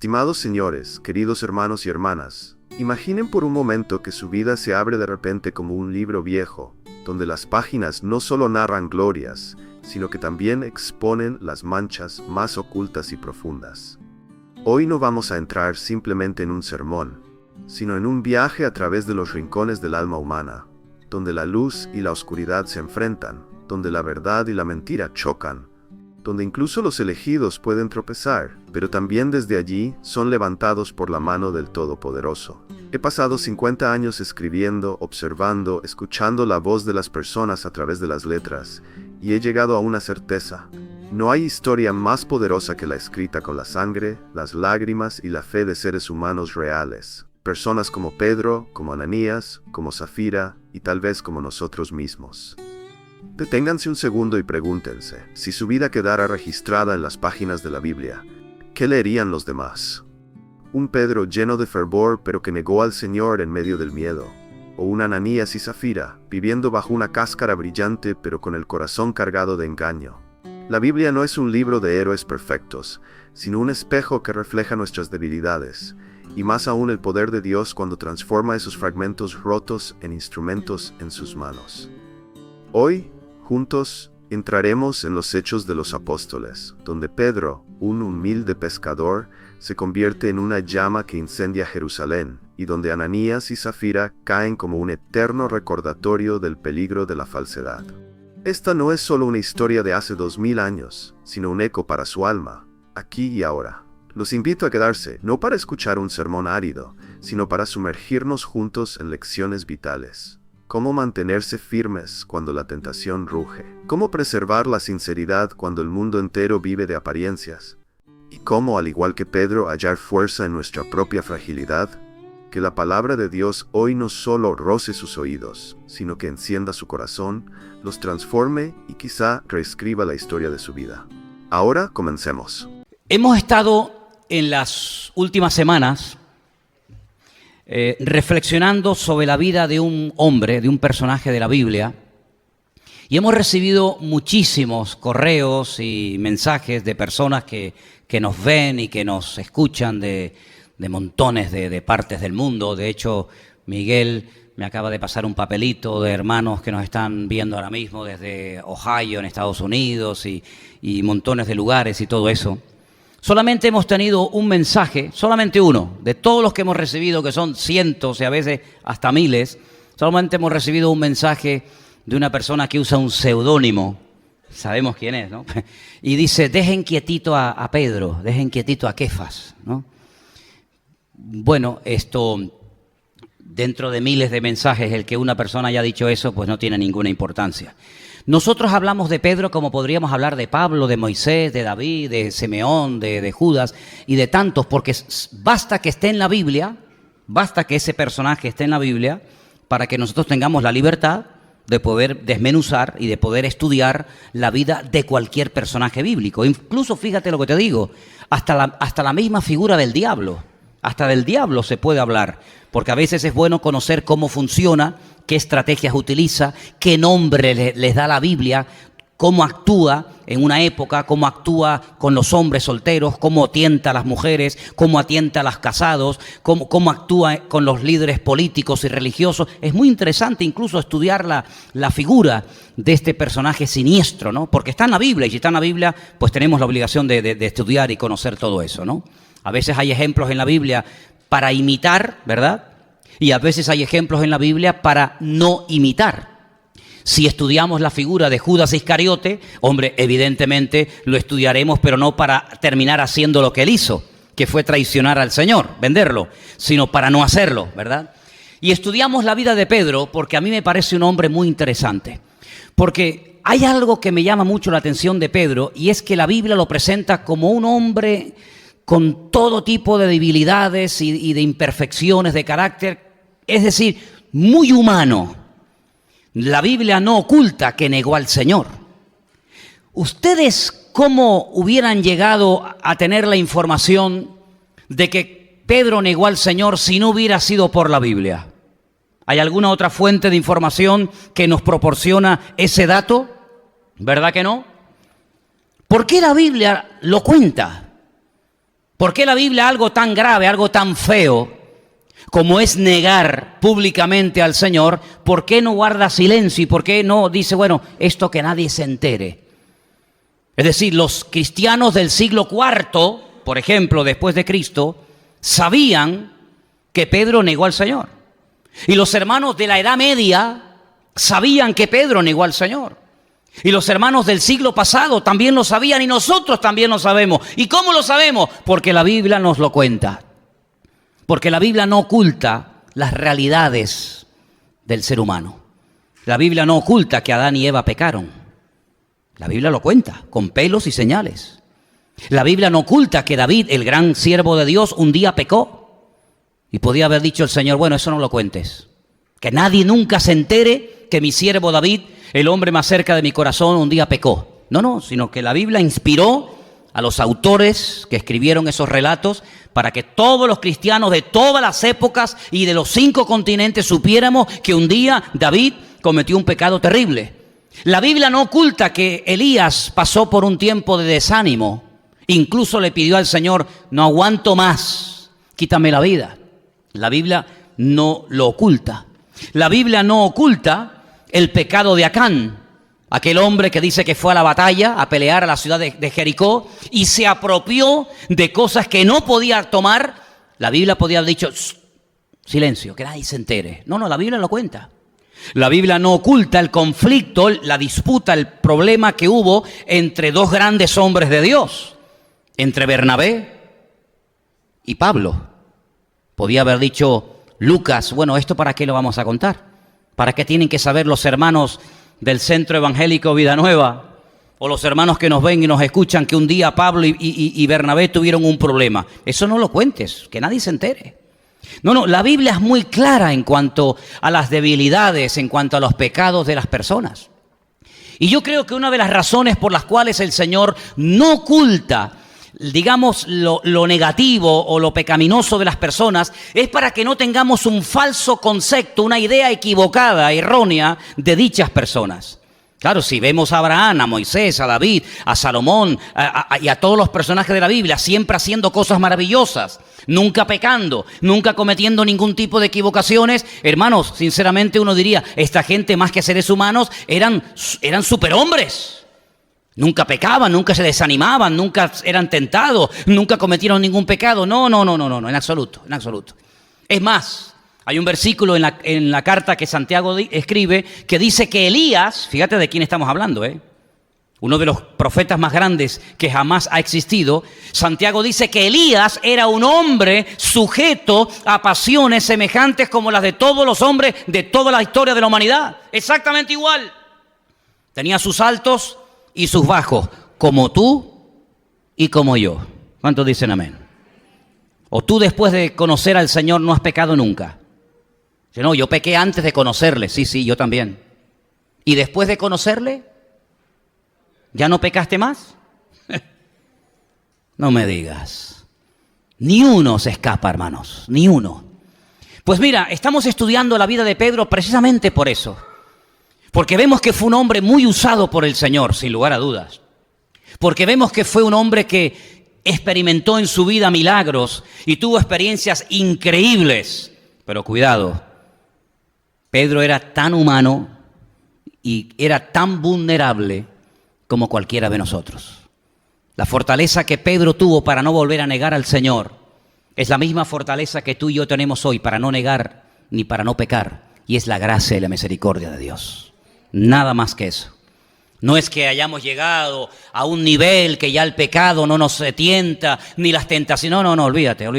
Estimados señores, queridos hermanos y hermanas, imaginen por un momento que su vida se abre de repente como un libro viejo, donde las páginas no solo narran glorias, sino que también exponen las manchas más ocultas y profundas. Hoy no vamos a entrar simplemente en un sermón, sino en un viaje a través de los rincones del alma humana, donde la luz y la oscuridad se enfrentan, donde la verdad y la mentira chocan, donde incluso los elegidos pueden tropezar, pero también desde allí son levantados por la mano del Todopoderoso. He pasado 50 años escribiendo, observando, escuchando la voz de las personas a través de las letras, y he llegado a una certeza. No hay historia más poderosa que la escrita con la sangre, las lágrimas y la fe de seres humanos reales. Personas como Pedro, como Ananías, como Zafira y tal vez como nosotros mismos. Deténganse un segundo y pregúntense, si su vida quedara registrada en las páginas de la Biblia, ¿qué leerían los demás? ¿Un Pedro lleno de fervor pero que negó al Señor en medio del miedo? ¿O un Ananías y Zafira, viviendo bajo una cáscara brillante pero con el corazón cargado de engaño? La Biblia no es un libro de héroes perfectos, sino un espejo que refleja nuestras debilidades, y más aún el poder de Dios cuando transforma esos fragmentos rotos en instrumentos en sus manos. Hoy, juntos, entraremos en los Hechos de los Apóstoles, donde Pedro, un humilde pescador, se convierte en una llama que incendia Jerusalén, y donde Ananías y Zafira caen como un eterno recordatorio del peligro de la falsedad. Esta no es solo una historia de hace 2000 años, sino un eco para su alma, aquí y ahora. Los invito a quedarse, no para escuchar un sermón árido, sino para sumergirnos juntos en lecciones vitales. Cómo mantenerse firmes cuando la tentación ruge. Cómo preservar la sinceridad cuando el mundo entero vive de apariencias. Y cómo, al igual que Pedro, hallar fuerza en nuestra propia fragilidad. Que la palabra de Dios hoy no solo roce sus oídos, sino que encienda su corazón, los transforme y quizá reescriba la historia de su vida. Ahora comencemos. Hemos estado en las últimas semanas reflexionando sobre la vida de un hombre, de un personaje de la Biblia, y hemos recibido muchísimos correos y mensajes de personas que nos ven y que nos escuchan de montones de partes del mundo. De hecho, Miguel me acaba de pasar un papelito de hermanos que nos están viendo ahora mismo desde Ohio, en Estados Unidos, y montones de lugares y todo eso. Solamente hemos tenido un mensaje, solamente uno, de todos los que hemos recibido, que son cientos y a veces hasta miles, solamente hemos recibido un mensaje de una persona que usa un seudónimo, sabemos quién es, ¿no? Y dice, dejen quietito a Pedro, dejen quietito a Kefas, ¿no? Bueno, esto, dentro de miles de mensajes, el que una persona haya dicho eso, pues no tiene ninguna importancia. Nosotros hablamos de Pedro como podríamos hablar de Pablo, de Moisés, de David, de Simeón, de Judas y de tantos, porque basta que esté en la Biblia, basta que ese personaje esté en la Biblia para que nosotros tengamos la libertad de poder desmenuzar y de poder estudiar la vida de cualquier personaje bíblico. Incluso, fíjate lo que te digo, hasta la misma figura del diablo, hasta del diablo se puede hablar, porque a veces es bueno conocer cómo funciona, qué estrategias utiliza, qué nombre les da la Biblia, cómo actúa en una época, cómo actúa con los hombres solteros, cómo tienta a las mujeres, cómo tienta a los casados, cómo actúa con los líderes políticos y religiosos. Es muy interesante incluso estudiar la figura de este personaje siniestro, ¿no? Porque está en la Biblia, y si está en la Biblia, pues tenemos la obligación de estudiar y conocer todo eso, ¿no? A veces hay ejemplos en la Biblia para imitar, ¿verdad? Y a veces hay ejemplos en la Biblia para no imitar. Si estudiamos la figura de Judas Iscariote, hombre, evidentemente lo estudiaremos, pero no para terminar haciendo lo que él hizo, que fue traicionar al Señor, venderlo, sino para no hacerlo, ¿verdad? Y estudiamos la vida de Pedro porque a mí me parece un hombre muy interesante. Porque hay algo que me llama mucho la atención de Pedro, y es que la Biblia lo presenta como un hombre con todo tipo de debilidades y de imperfecciones de carácter, es decir, muy humano. La Biblia no oculta que negó al Señor. ¿Ustedes cómo hubieran llegado a tener la información de que Pedro negó al Señor si no hubiera sido por la Biblia? ¿Hay alguna otra fuente de información que nos proporciona ese dato? ¿Verdad que no? ¿Por qué la Biblia lo cuenta? ¿Por qué la Biblia algo tan grave, algo tan feo, como es negar públicamente al Señor? ¿Por qué no guarda silencio y por qué no dice, bueno, esto que nadie se entere? Es decir, los cristianos del siglo IV, por ejemplo, después de Cristo, sabían que Pedro negó al Señor. Y los hermanos de la Edad Media sabían que Pedro negó al Señor. Y los hermanos del siglo pasado también lo sabían y nosotros también lo sabemos. ¿Y cómo lo sabemos? Porque la Biblia nos lo cuenta. Porque la Biblia no oculta las realidades del ser humano. La Biblia no oculta que Adán y Eva pecaron. La Biblia lo cuenta con pelos y señales. La Biblia no oculta que David, el gran siervo de Dios, un día pecó. Y podía haber dicho el Señor, bueno, eso no lo cuentes. Que nadie nunca se entere que mi siervo David, el hombre más cerca de mi corazón, un día pecó. No, sino que la Biblia inspiró a los autores que escribieron esos relatos para que todos los cristianos de todas las épocas y de los 5 continentes supiéramos que un día David cometió un pecado terrible. La Biblia no oculta que Elías pasó por un tiempo de desánimo. Incluso le pidió al Señor, no aguanto más, quítame la vida. La Biblia no lo oculta. La Biblia no oculta el pecado de Acán, aquel hombre que dice que fue a la batalla a pelear a la ciudad de Jericó y se apropió de cosas que no podía tomar. La Biblia podía haber dicho, silencio, que nadie se entere. No, la Biblia lo cuenta. La Biblia no oculta el conflicto, la disputa, el problema que hubo entre 2 grandes hombres de Dios, entre Bernabé y Pablo. Podía haber dicho Lucas, bueno, ¿esto para qué lo vamos a contar? ¿Para qué tienen que saber los hermanos del Centro Evangélico Vida Nueva? O los hermanos que nos ven y nos escuchan que un día Pablo y Bernabé tuvieron un problema. Eso no lo cuentes, que nadie se entere. No, la Biblia es muy clara en cuanto a las debilidades, en cuanto a los pecados de las personas. Y yo creo que una de las razones por las cuales el Señor no oculta, digamos, lo negativo o lo pecaminoso de las personas es para que no tengamos un falso concepto, una idea equivocada, errónea de dichas personas. Claro, si vemos a Abraham, a Moisés, a David, a Salomón y a todos los personajes de la Biblia siempre haciendo cosas maravillosas, nunca pecando, nunca cometiendo ningún tipo de equivocaciones, hermanos, sinceramente uno diría, esta gente más que seres humanos eran superhombres. Nunca pecaban, nunca se desanimaban, nunca eran tentados, nunca cometieron ningún pecado. No, en absoluto, en absoluto. Es más, hay un versículo en la carta que Santiago escribe que dice que Elías, fíjate de quién estamos hablando, uno de los profetas más grandes que jamás ha existido. Santiago dice que Elías era un hombre sujeto a pasiones semejantes como las de todos los hombres de toda la historia de la humanidad. Exactamente igual. Tenía sus altos y sus bajos, como tú y como yo. ¿Cuántos dicen amén? O tú después de conocer al Señor no has pecado nunca. Dice, no, yo pequé antes de conocerle. Sí, yo también. ¿Y después de conocerle? ¿Ya no pecaste más? No me digas. Ni uno se escapa, hermanos, ni uno. Pues mira, estamos estudiando la vida de Pedro precisamente por eso. Porque vemos que fue un hombre muy usado por el Señor, sin lugar a dudas. Porque vemos que fue un hombre que experimentó en su vida milagros y tuvo experiencias increíbles. Pero cuidado, Pedro era tan humano y era tan vulnerable como cualquiera de nosotros. La fortaleza que Pedro tuvo para no volver a negar al Señor es la misma fortaleza que tú y yo tenemos hoy para no negar ni para no pecar. Y es la gracia y la misericordia de Dios. Nada más que eso. No es que hayamos llegado a un nivel que ya el pecado no nos tienta, ni las tentaciones. No, olvídate.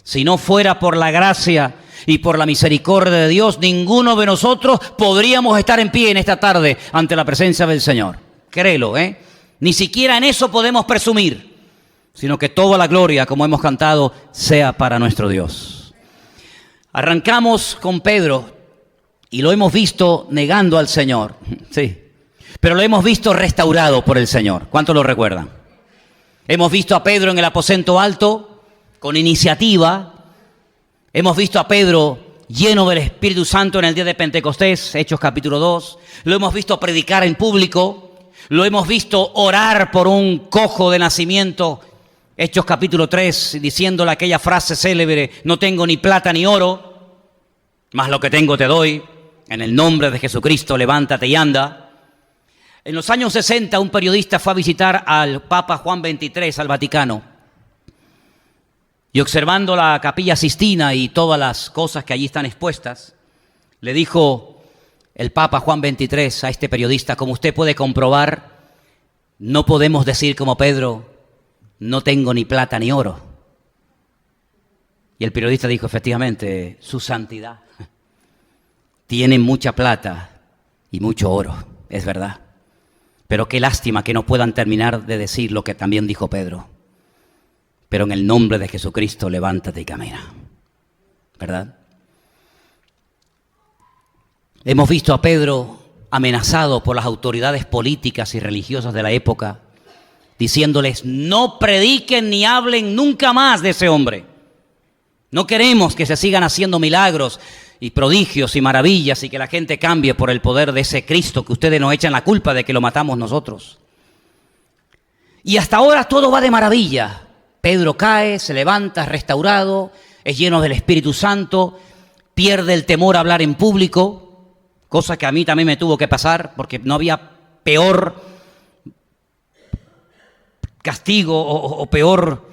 Si no fuera por la gracia y por la misericordia de Dios, ninguno de nosotros podríamos estar en pie en esta tarde ante la presencia del Señor. Créelo, Ni siquiera en eso podemos presumir, sino que toda la gloria, como hemos cantado, sea para nuestro Dios. Arrancamos con Pedro y lo hemos visto negando al Señor, sí, pero lo hemos visto restaurado por el Señor. ¿Cuántos lo recuerdan? Hemos visto a Pedro en el aposento alto, con iniciativa. Hemos visto a Pedro lleno del Espíritu Santo en el día de Pentecostés, Hechos capítulo 2. Lo hemos visto predicar en público. Lo hemos visto orar por un cojo de nacimiento Hechos capítulo 3, diciéndole aquella frase célebre, no tengo ni plata ni oro, mas lo que tengo te doy, en el nombre de Jesucristo levántate y anda. En los años 60 un periodista fue a visitar al Papa Juan XXIII al Vaticano y observando la Capilla Sistina y todas las cosas que allí están expuestas, le dijo el Papa Juan XXIII a este periodista, como usted puede comprobar, no podemos decir como Pedro, no tengo ni plata ni oro. Y el periodista dijo, efectivamente, su santidad tiene mucha plata y mucho oro, es verdad. Pero qué lástima que no puedan terminar de decir lo que también dijo Pedro. Pero en el nombre de Jesucristo, levántate y camina. ¿Verdad? Hemos visto a Pedro amenazado por las autoridades políticas y religiosas de la época, diciéndoles, no prediquen ni hablen nunca más de ese hombre. No queremos que se sigan haciendo milagros y prodigios y maravillas y que la gente cambie por el poder de ese Cristo que ustedes nos echan la culpa de que lo matamos nosotros. Y hasta ahora todo va de maravilla. Pedro cae, se levanta, es restaurado, es lleno del Espíritu Santo, pierde el temor a hablar en público, cosa que a mí también me tuvo que pasar porque no había peor castigo o peor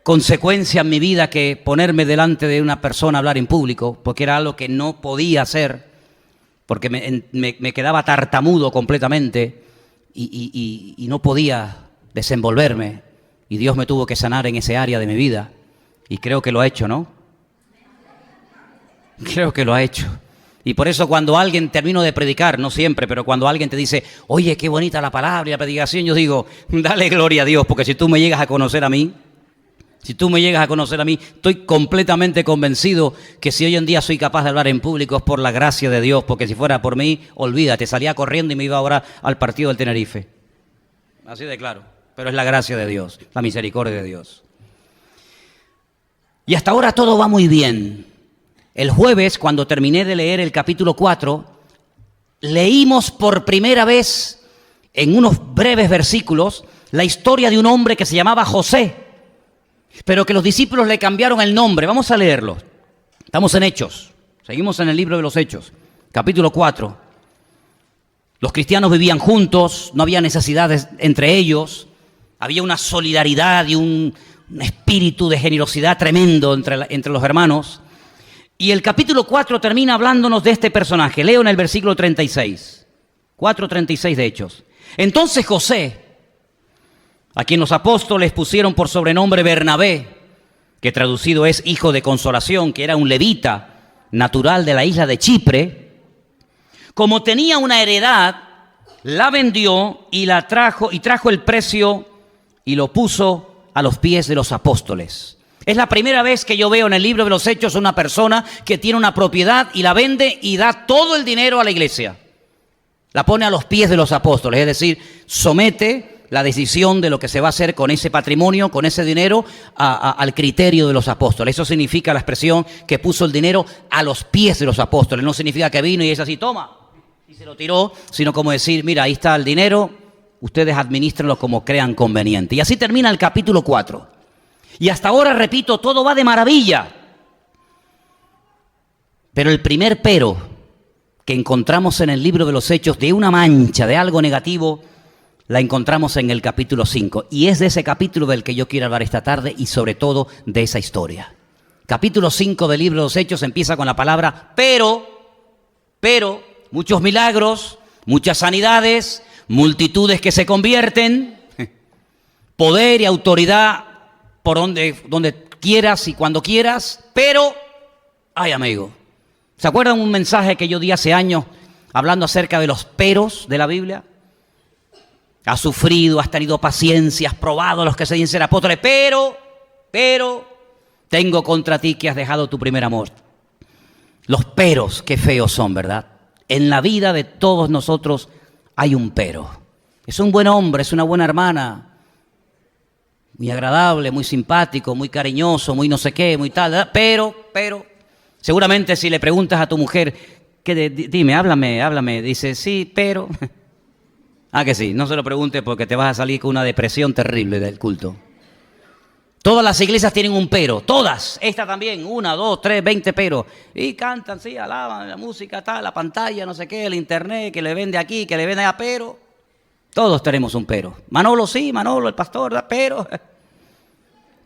consecuencia en mi vida que ponerme delante de una persona a hablar en público, porque era algo que no podía hacer, porque me quedaba tartamudo completamente y no podía desenvolverme, y Dios me tuvo que sanar en ese área de mi vida, y creo que lo ha hecho, ¿no? Creo que lo ha hecho. Y por eso cuando alguien, termino de predicar, no siempre, pero cuando alguien te dice, oye, qué bonita la palabra y la predicación, yo digo, dale gloria a Dios, porque si tú me llegas a conocer a mí, estoy completamente convencido que si hoy en día soy capaz de hablar en público es por la gracia de Dios, porque si fuera por mí, olvídate, salía corriendo y me iba ahora al partido del Tenerife. Así de claro, pero es la gracia de Dios, la misericordia de Dios. Y hasta ahora todo va muy bien. El jueves, cuando terminé de leer el capítulo 4, leímos por primera vez, en unos breves versículos, la historia de un hombre que se llamaba José, pero que los discípulos le cambiaron el nombre. Vamos a leerlo. Estamos en Hechos, seguimos en el libro de los Hechos, capítulo 4. Los cristianos vivían juntos, no había necesidades entre ellos, había una solidaridad y un espíritu de generosidad tremendo entre los hermanos. Y el capítulo 4 termina hablándonos de este personaje. Leo en el versículo 36, 4:36 de Hechos. Entonces José, a quien los apóstoles pusieron por sobrenombre Bernabé, que traducido es hijo de consolación, que era un levita natural de la isla de Chipre, como tenía una heredad, la vendió y trajo el precio y lo puso a los pies de los apóstoles. Es la primera vez que yo veo en el libro de los Hechos una persona que tiene una propiedad y la vende y da todo el dinero a la iglesia. La pone a los pies de los apóstoles, es decir, somete la decisión de lo que se va a hacer con ese patrimonio, con ese dinero, al criterio de los apóstoles. Eso significa la expresión que puso el dinero a los pies de los apóstoles. No significa que vino y es así, toma, y se lo tiró, sino como decir, mira, ahí está el dinero, ustedes administrenlo como crean conveniente. Y así termina el capítulo 4. Y hasta ahora, repito, todo va de maravilla. Pero el primer pero que encontramos en el libro de los Hechos de una mancha, de algo negativo, la encontramos en el capítulo 5. Y es de ese capítulo del que yo quiero hablar esta tarde y sobre todo de esa historia. Capítulo 5 del libro de los Hechos empieza con la palabra pero, muchos milagros, muchas sanidades, multitudes que se convierten, poder y autoridad por donde quieras y cuando quieras, pero, ay amigo, ¿se acuerdan un mensaje que yo di hace años hablando acerca de los peros de la Biblia? Has sufrido, has tenido paciencia, has probado a los que se dicen ser apóstoles, pero, tengo contra ti que has dejado tu primer amor. Los peros, qué feos son, ¿verdad? En la vida de todos nosotros hay un pero. Es un buen hombre, es una buena hermana, muy agradable, muy simpático, muy cariñoso, muy no sé qué, muy tal, ¿verdad? Pero, seguramente si le preguntas a tu mujer, dime, háblame, dice, sí, pero... Ah, que sí, no se lo preguntes porque te vas a salir con una depresión terrible del culto. Todas las iglesias tienen un pero, todas. Esta también, 1, 2, 3, 20 pero. Y cantan, sí, alaban, la música, tal, la pantalla, no sé qué, el internet, que le vende aquí, que le vende allá, pero. Todos tenemos un pero. Manolo sí, Manolo, el pastor, pero.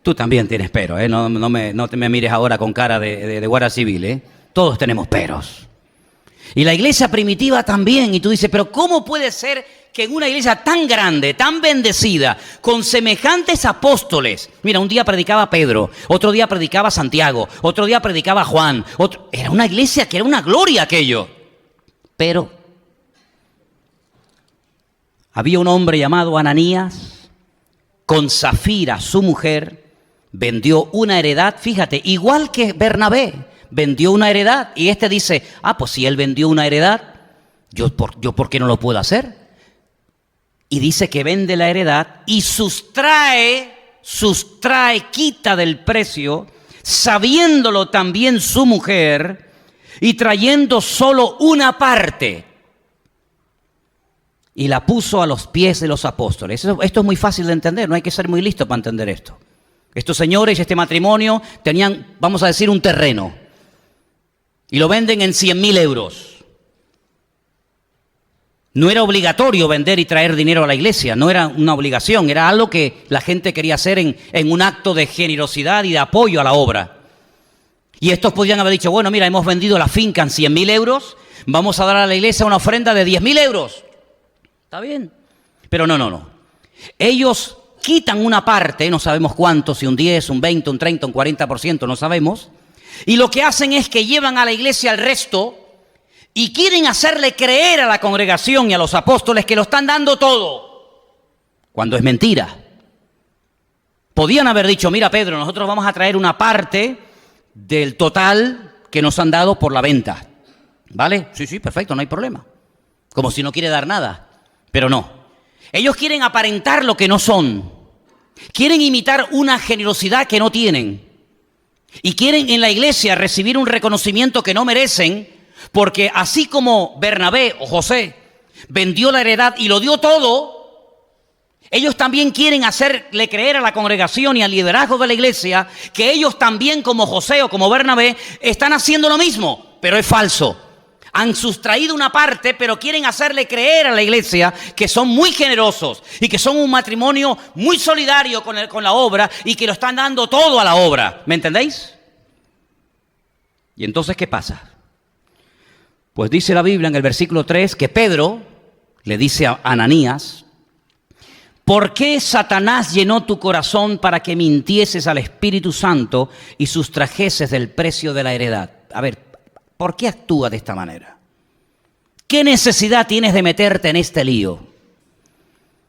Tú también tienes pero, ¿eh? No te me mires ahora con cara de guardia civil, ¿eh? Todos tenemos peros. Y la iglesia primitiva también. Y tú dices, pero ¿cómo puede ser que en una iglesia tan grande, tan bendecida, con semejantes apóstoles? Mira, un día predicaba Pedro, otro día predicaba Santiago, otro día predicaba Juan. Era una iglesia que era una gloria aquello. Pero había un hombre llamado Ananías, con Zafira, su mujer, vendió una heredad, fíjate, igual que Bernabé, vendió una heredad. Y este dice, pues si él vendió una heredad, yo ¿por qué no lo puedo hacer? Y dice que vende la heredad y sustrae, quita del precio, sabiéndolo también su mujer, y trayendo solo una parte, y la puso a los pies de los apóstoles. Esto es muy fácil de entender, no hay que ser muy listo para entender esto. Estos señores, este matrimonio, tenían, vamos a decir, un terreno, y lo venden en 100.000 euros. No era obligatorio vender y traer dinero a la iglesia, no era una obligación, era algo que la gente quería hacer en un acto de generosidad y de apoyo a la obra. Y estos podían haber dicho, bueno, mira, hemos vendido la finca en 100.000 euros, vamos a dar a la iglesia una ofrenda de 10.000 euros. ¿Está bien? Pero no. Ellos quitan una parte, no sabemos cuánto, si un 10, un 20, un 30, un 40%, no sabemos. Y lo que hacen es que llevan a la iglesia el resto y quieren hacerle creer a la congregación y a los apóstoles que lo están dando todo, cuando es mentira. Podían haber dicho, mira Pedro, nosotros vamos a traer una parte del total que nos han dado por la venta. ¿Vale? Sí, perfecto, no hay problema. Como si no quiere dar nada. Pero no. Ellos quieren aparentar lo que no son. Quieren imitar una generosidad que no tienen. Y quieren en la iglesia recibir un reconocimiento que no merecen, porque así como Bernabé o José vendió la heredad y lo dio todo, ellos también quieren hacerle creer a la congregación y al liderazgo de la iglesia que ellos también, como José o como Bernabé, están haciendo lo mismo, pero es falso. Han sustraído una parte, pero quieren hacerle creer a la iglesia que son muy generosos y que son un matrimonio muy solidario con la obra y que lo están dando todo a la obra. ¿Me entendéis? Y entonces, ¿qué pasa? Pues dice la Biblia en el versículo 3 que Pedro le dice a Ananías, ¿por qué Satanás llenó tu corazón para que mintieses al Espíritu Santo y sustrajeses del precio de la heredad? A ver, ¿por qué actúa de esta manera? ¿Qué necesidad tienes de meterte en este lío?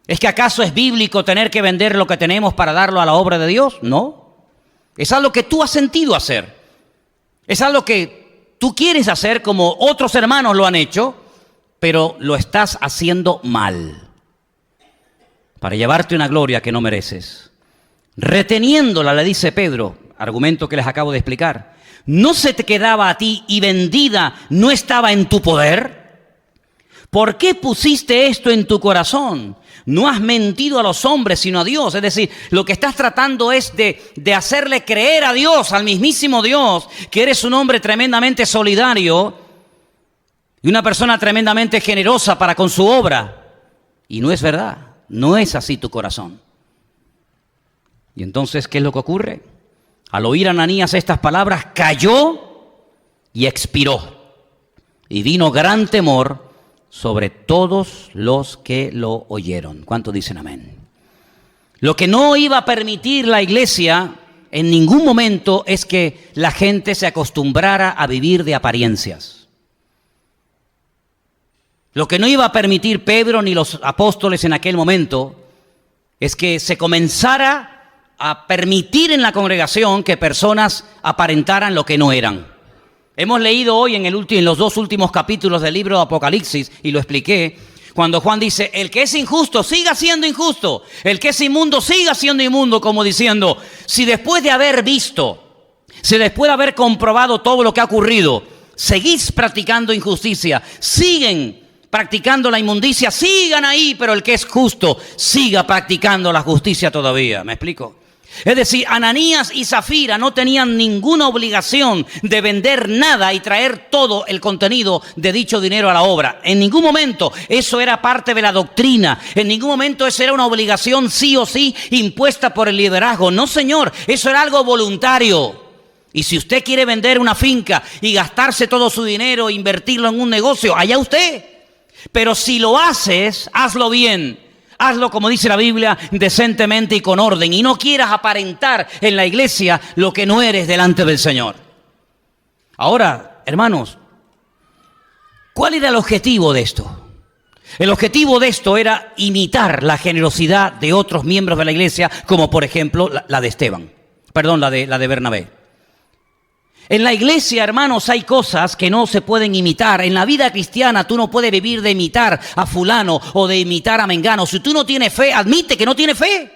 ¿Es que acaso es bíblico tener que vender lo que tenemos para darlo a la obra de Dios? No. Es algo que tú has sentido hacer. Es algo que tú quieres hacer como otros hermanos lo han hecho, pero lo estás haciendo mal. Para llevarte una gloria que no mereces. Reteniéndola, le dice Pedro, argumento que les acabo de explicar. ¿No se te quedaba a ti y vendida no estaba en tu poder? ¿Por qué pusiste esto en tu corazón? No has mentido a los hombres, sino a Dios. Es decir, lo que estás tratando es de hacerle creer a Dios, al mismísimo Dios, que eres un hombre tremendamente solidario y una persona tremendamente generosa para con su obra. Y no es verdad, no es así tu corazón. Y entonces, ¿qué es lo que ocurre? Al oír a Ananías estas palabras, cayó y expiró. Y vino gran temor sobre todos los que lo oyeron. ¿Cuántos dicen amén? Lo que no iba a permitir la iglesia en ningún momento es que la gente se acostumbrara a vivir de apariencias. Lo que no iba a permitir Pedro ni los apóstoles en aquel momento es que se comenzara a permitir en la congregación que personas aparentaran lo que no eran. Hemos leído hoy en los 2 últimos capítulos del libro de Apocalipsis, y lo expliqué, cuando Juan dice, el que es injusto siga siendo injusto, el que es inmundo siga siendo inmundo, como diciendo, si después de haber visto, si después de haber comprobado todo lo que ha ocurrido, seguís practicando injusticia, siguen practicando la inmundicia, sigan ahí, pero el que es justo siga practicando la justicia todavía. ¿Me explico? Es decir, Ananías y Zafira no tenían ninguna obligación de vender nada y traer todo el contenido de dicho dinero a la obra. En ningún momento eso era parte de la doctrina. En ningún momento eso era una obligación sí o sí impuesta por el liderazgo. No, señor, eso era algo voluntario. Y si usted quiere vender una finca y gastarse todo su dinero e invertirlo en un negocio, allá usted. Pero si lo haces, hazlo bien. Hazlo, como dice la Biblia, decentemente y con orden. Y no quieras aparentar en la iglesia lo que no eres delante del Señor. Ahora, hermanos, ¿cuál era el objetivo de esto? El objetivo de esto era imitar la generosidad de otros miembros de la iglesia, como por ejemplo la de Esteban. Perdón, la de Bernabé. En la iglesia, hermanos, hay cosas que no se pueden imitar. En la vida cristiana tú no puedes vivir de imitar a fulano o de imitar a mengano. Si tú no tienes fe, admite que no tienes fe.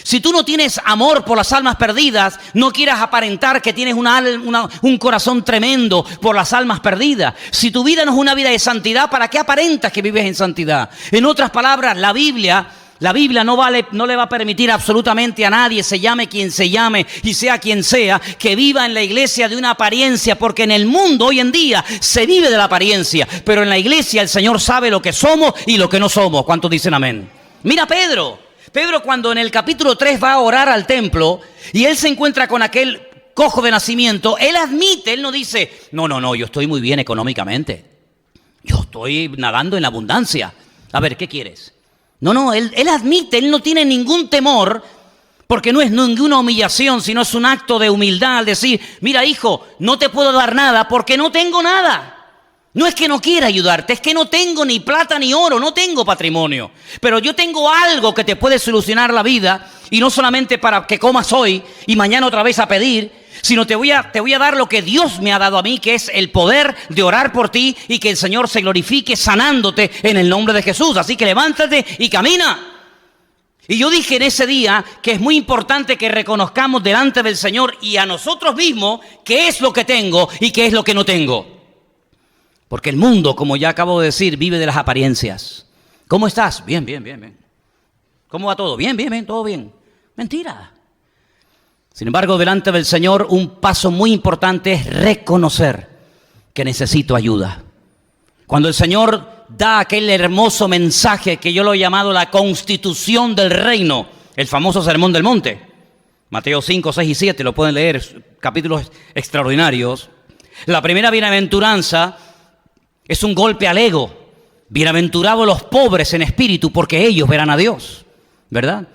Si tú no tienes amor por las almas perdidas, no quieras aparentar que tienes un corazón tremendo por las almas perdidas. Si tu vida no es una vida de santidad, ¿para qué aparentas que vives en santidad? En otras palabras, la Biblia no le va a permitir absolutamente a nadie, se llame quien se llame y sea quien sea, que viva en la iglesia de una apariencia, porque en el mundo hoy en día se vive de la apariencia, pero en la iglesia el Señor sabe lo que somos y lo que no somos. ¿Cuántos dicen amén? Mira Pedro cuando en el capítulo 3 va a orar al templo y él se encuentra con aquel cojo de nacimiento, él admite, él no dice, no, yo estoy muy bien económicamente, yo estoy nadando en la abundancia. A ver, ¿qué quieres? No, él admite, él no tiene ningún temor, porque no es ninguna humillación, sino es un acto de humildad al decir, mira hijo, no te puedo dar nada porque no tengo nada. No es que no quiera ayudarte, es que no tengo ni plata ni oro, no tengo patrimonio. Pero yo tengo algo que te puede solucionar la vida, y no solamente para que comas hoy y mañana otra vez a pedir, sino te voy a dar lo que Dios me ha dado a mí, que es el poder de orar por ti y que el Señor se glorifique sanándote en el nombre de Jesús. Así que levántate y camina. Y yo dije en ese día que es muy importante que reconozcamos delante del Señor y a nosotros mismos qué es lo que tengo y qué es lo que no tengo. Porque el mundo, como ya acabo de decir, vive de las apariencias. ¿Cómo estás? Bien. ¿Cómo va todo? Bien, todo bien. Mentira. Sin embargo, delante del Señor, un paso muy importante es reconocer que necesito ayuda. Cuando el Señor da aquel hermoso mensaje que yo lo he llamado la constitución del reino, el famoso Sermón del Monte, Mateo 5, 6 y 7, lo pueden leer, capítulos extraordinarios. La primera bienaventuranza es un golpe al ego. Bienaventurados los pobres en espíritu, porque ellos verán a Dios, ¿verdad?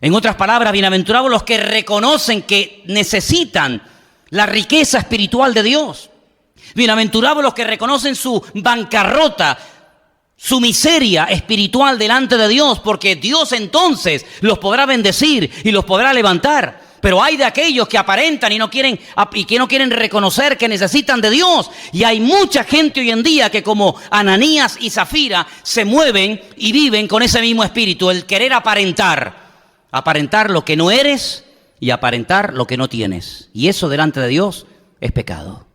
En otras palabras, bienaventurados los que reconocen que necesitan la riqueza espiritual de Dios. Bienaventurados los que reconocen su bancarrota, su miseria espiritual delante de Dios, porque Dios entonces los podrá bendecir y los podrá levantar. Pero hay de aquellos que aparentan y que no quieren reconocer que necesitan de Dios. Y hay mucha gente hoy en día que, como Ananías y Zafira, se mueven y viven con ese mismo espíritu, el querer aparentar lo que no eres y aparentar lo que no tienes. Y eso delante de Dios es pecado.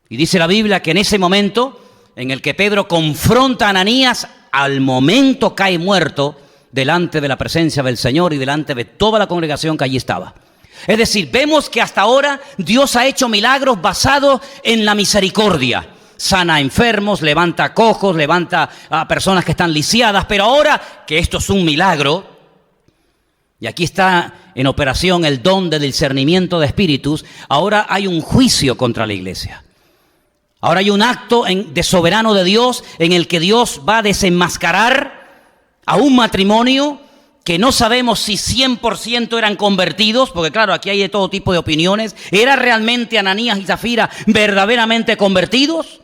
Y dice la Biblia que en ese momento en el que Pedro confronta a Ananías, al momento cae muerto delante de la presencia del Señor y delante de toda la congregación que allí estaba. Es decir, vemos que hasta ahora Dios ha hecho milagros basados en la misericordia. Sana a enfermos, levanta a cojos, levanta a personas que están lisiadas, pero ahora que esto es un milagro, y aquí está en operación el don del discernimiento de espíritus, ahora hay un juicio contra la iglesia. Ahora hay un acto de soberano de Dios en el que Dios va a desenmascarar a un matrimonio que no sabemos si 100% eran convertidos, porque claro, aquí hay de todo tipo de opiniones. ¿Era realmente Ananías y Zafira verdaderamente convertidos?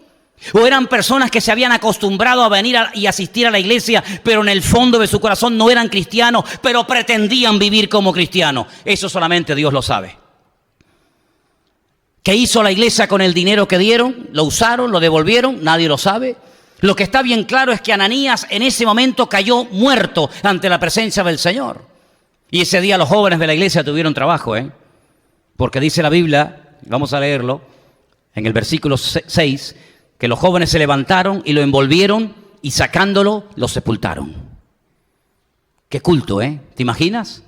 ¿O eran personas que se habían acostumbrado a venir y asistir a la iglesia, pero en el fondo de su corazón no eran cristianos, pero pretendían vivir como cristianos? Eso solamente Dios lo sabe. ¿Qué hizo la iglesia con el dinero que dieron? ¿Lo usaron? ¿Lo devolvieron? Nadie lo sabe. Lo que está bien claro es que Ananías en ese momento cayó muerto ante la presencia del Señor. Y ese día los jóvenes de la iglesia tuvieron trabajo, porque dice la Biblia, vamos a leerlo, en el versículo 6, que los jóvenes se levantaron y lo envolvieron y sacándolo, lo sepultaron. Qué culto, ¿te imaginas?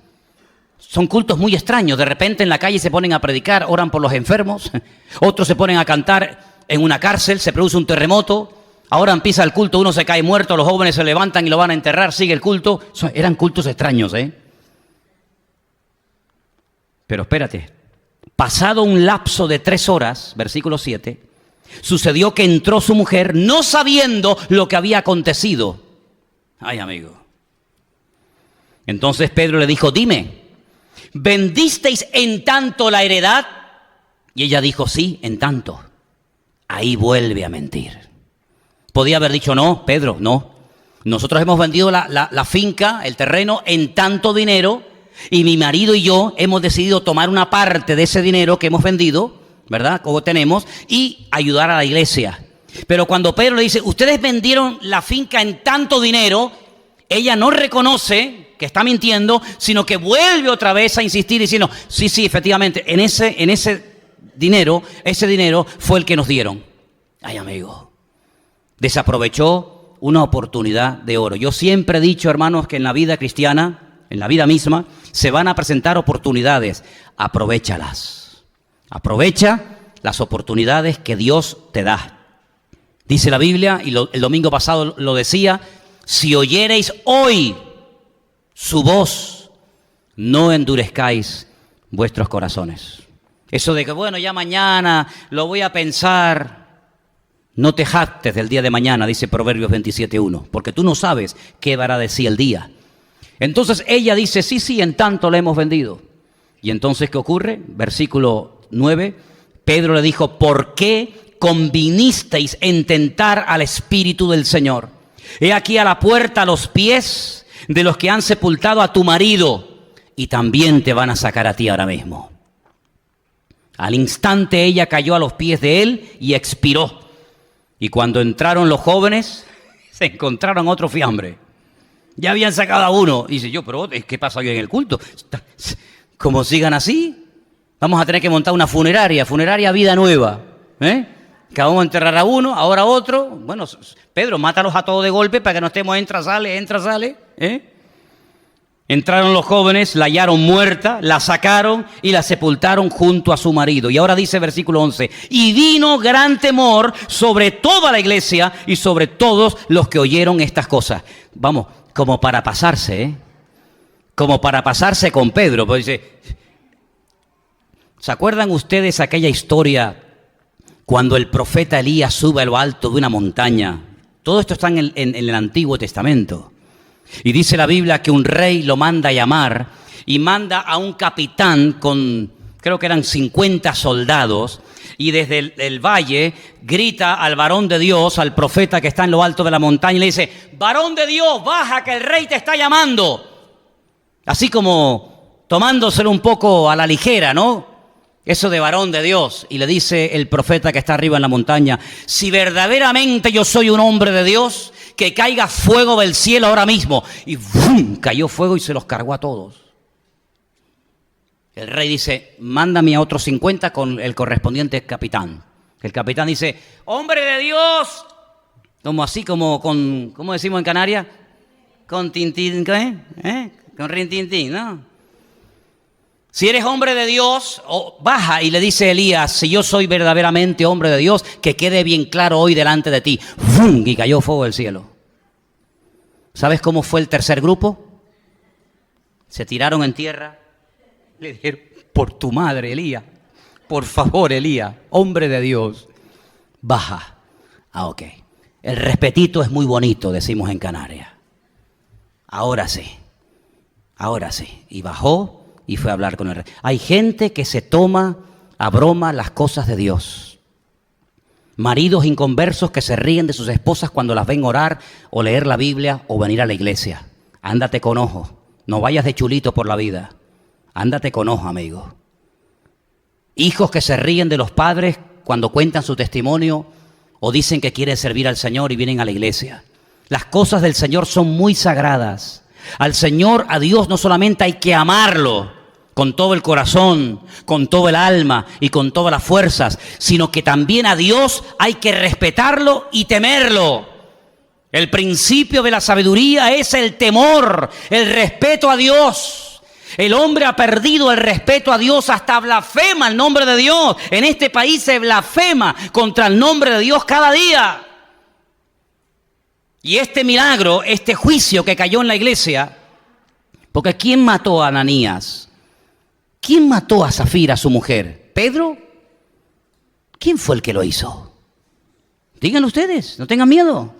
Son cultos muy extraños. De repente en la calle se ponen a predicar, oran por los enfermos. Otros se ponen a cantar en una cárcel, se produce un terremoto. Ahora empieza el culto, uno se cae muerto, los jóvenes se levantan y lo van a enterrar, sigue el culto. Eran cultos extraños, ¿eh? Pero espérate, pasado un lapso de 3 horas, versículo 7, sucedió que entró su mujer no sabiendo lo que había acontecido. Ay, amigo. Entonces Pedro le dijo, dime, ¿vendisteis en tanto la heredad? Y ella dijo, sí, en tanto. Ahí vuelve a mentir. Podía haber dicho, no, Pedro, no. Nosotros hemos vendido la finca, el terreno, en tanto dinero, y mi marido y yo hemos decidido tomar una parte de ese dinero que hemos vendido, ¿verdad? Como tenemos, y ayudar a la iglesia. Pero cuando Pedro le dice, ustedes vendieron la finca en tanto dinero, ella no reconoce que está mintiendo, sino que vuelve otra vez a insistir diciendo, sí, efectivamente, en ese dinero fue el que nos dieron. Ay, amigo, desaprovechó una oportunidad de oro. Yo siempre he dicho, hermanos, que en la vida cristiana, en la vida misma, se van a presentar oportunidades. Aprovéchalas. Aprovecha las oportunidades que Dios te da. Dice la Biblia, y el domingo pasado lo decía, si oyereis hoy su voz, no endurezcáis vuestros corazones. Eso de que, bueno, ya mañana lo voy a pensar. No te jactes del día de mañana, dice Proverbios 27:1, porque tú no sabes qué dará de sí el día. Entonces ella dice, sí, en tanto la hemos vendido. Y entonces, ¿qué ocurre? Versículo 9, Pedro le dijo, ¿por qué convinisteis en tentar al Espíritu del Señor? He aquí a la puerta los pies de los que han sepultado a tu marido, y también te van a sacar a ti ahora mismo. Al instante ella cayó a los pies de él y expiró. Y cuando entraron los jóvenes, se encontraron otro fiambre. Ya habían sacado a uno. Y dice yo, pero ¿qué pasa hoy en el culto? Como sigan así, vamos a tener que montar una funeraria Vida Nueva. Que vamos a enterrar a uno, ahora a otro. Bueno, Pedro, mátalos a todos de golpe para que no estemos entra, sale. Entraron los jóvenes, la hallaron muerta, la sacaron y la sepultaron junto a su marido. Y ahora dice versículo 11, y vino gran temor sobre toda la iglesia y sobre todos los que oyeron estas cosas. Vamos, como para pasarse, como para pasarse con Pedro. Pues dice, ¿se acuerdan ustedes aquella historia cuando el profeta Elías sube a lo alto de una montaña? Todo esto está en el Antiguo Testamento. Y dice la Biblia que un rey lo manda a llamar y manda a un capitán con, creo que eran 50 soldados, y desde el valle grita al varón de Dios, al profeta que está en lo alto de la montaña, y le dice, varón de Dios, baja que el rey te está llamando. Así como tomándoselo un poco a la ligera, ¿no? Eso de varón de Dios. Y le dice el profeta que está arriba en la montaña, si verdaderamente yo soy un hombre de Dios, que caiga fuego del cielo ahora mismo. Y ¡bum! Cayó fuego y se los cargó a todos. El rey dice, mándame a otros 50 con el correspondiente capitán. El capitán dice, hombre de Dios, como así, como con, ¿cómo decimos en Canarias? Con tintín, con rintintín, ¿no? Si eres hombre de Dios, baja. Y le dice Elías, si yo soy verdaderamente hombre de Dios, que quede bien claro hoy delante de ti. ¡Fum! Y cayó fuego del cielo. ¿Sabes cómo fue el tercer grupo? Se tiraron en tierra. Le dijeron, por tu madre, Elías. Por favor, Elías, hombre de Dios, baja. Ok. El respetito es muy bonito, decimos en Canarias. Ahora sí. Y bajó y fue a hablar con el rey. Hay gente que se toma a broma las cosas de Dios. Maridos inconversos que se ríen de sus esposas cuando las ven orar o leer la Biblia o venir a la iglesia. Ándate con ojo. No vayas de chulito por la vida. Ándate con ojo, amigo. Hijos que se ríen de los padres cuando cuentan su testimonio o dicen que quieren servir al Señor y vienen a la iglesia. Las cosas del Señor son muy sagradas. Al Señor, a Dios, no solamente hay que amarlo con todo el corazón, con todo el alma y con todas las fuerzas, sino que también a Dios hay que respetarlo y temerlo. El principio de la sabiduría es el temor, el respeto a Dios. El hombre ha perdido el respeto a Dios, hasta blasfema el nombre de Dios. En este país se blasfema contra el nombre de Dios cada día. Y este milagro, este juicio que cayó en la iglesia, porque ¿quién mató a Ananías? ¿Quién mató a Zafira, su mujer? ¿Pedro? ¿Quién fue el que lo hizo? Díganlo ustedes, no tengan miedo.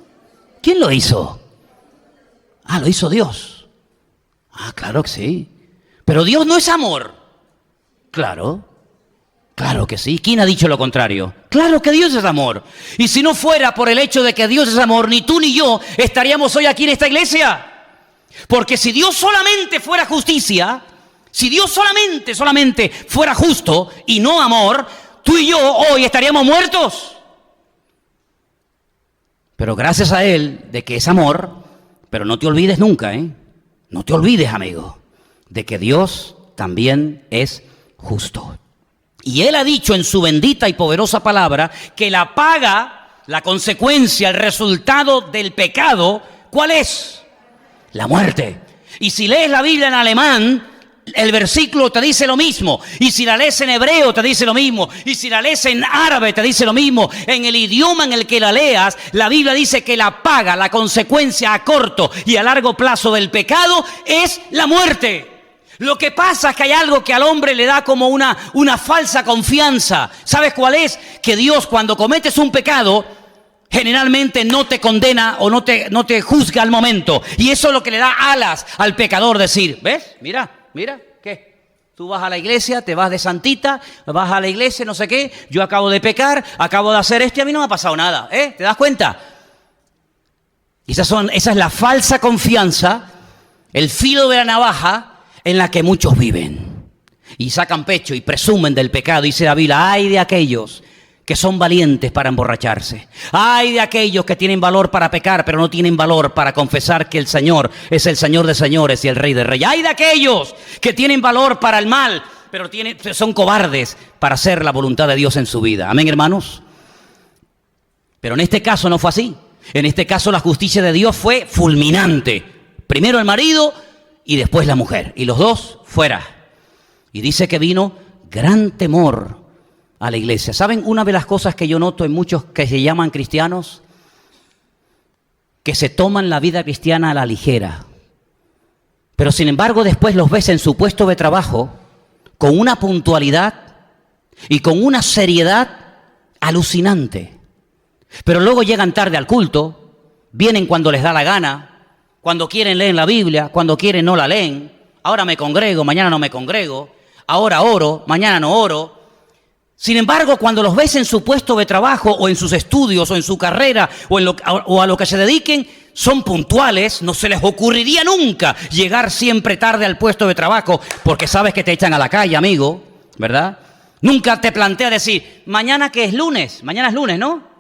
¿Quién lo hizo? Ah, lo hizo Dios. Ah, claro que sí. Pero Dios no es amor. Claro, claro que sí. ¿Quién ha dicho lo contrario? Claro que Dios es amor. Y si no fuera por el hecho de que Dios es amor, ni tú ni yo estaríamos hoy aquí en esta iglesia. Porque si Dios solamente fuera justicia, si Dios solamente fuera justo y no amor, tú y yo hoy estaríamos muertos. Pero gracias a Él, de que es amor, pero no te olvides nunca, no te olvides, amigo, de que Dios también es justo. Y Él ha dicho en su bendita y poderosa palabra que la paga, la consecuencia, el resultado del pecado, ¿cuál es? La muerte. Y si lees la Biblia en alemán, el versículo te dice lo mismo. Y si la lees en hebreo te dice lo mismo. Y si la lees en árabe te dice lo mismo. En el idioma en el que la leas, la Biblia dice que la paga, la consecuencia a corto y a largo plazo del pecado es la muerte. Lo que pasa es que hay algo que al hombre le da como una falsa confianza. ¿Sabes cuál es? Que Dios, cuando cometes un pecado, generalmente no te condena o no te juzga al momento. Y eso es lo que le da alas al pecador, decir, ¿ves? Mira, ¿qué? Tú vas a la iglesia, te vas de santita, vas a la iglesia, no sé qué, yo acabo de pecar, acabo de hacer esto y a mí no me ha pasado nada, ¿Te das cuenta? Esa es la falsa confianza, el filo de la navaja en la que muchos viven. Y sacan pecho y presumen del pecado. Dice la Biblia, ay de aquellos que son valientes para emborracharse. Ay de aquellos que tienen valor para pecar, pero no tienen valor para confesar que el Señor es el Señor de señores y el Rey de reyes. Ay de aquellos que tienen valor para el mal, pero son cobardes para hacer la voluntad de Dios en su vida. Amén, hermanos. Pero en este caso no fue así. En este caso la justicia de Dios fue fulminante. Primero el marido y después la mujer. Y los dos fuera. Y dice que vino gran temor a la iglesia. ¿Saben una de las cosas que yo noto en muchos que se llaman cristianos? Que se toman la vida cristiana a la ligera. Pero sin embargo después los ves en su puesto de trabajo con una puntualidad y con una seriedad alucinante. Pero luego llegan tarde al culto, vienen cuando les da la gana, cuando quieren leen la Biblia, cuando quieren no la leen. Ahora me congrego, mañana no me congrego. Ahora oro, mañana no oro. Sin embargo, cuando los ves en su puesto de trabajo o en sus estudios o en su carrera o a lo que se dediquen, son puntuales. No se les ocurriría nunca llegar siempre tarde al puesto de trabajo porque sabes que te echan a la calle, amigo, ¿verdad? Nunca te plantea decir, mañana que es lunes, mañana es lunes, ¿no?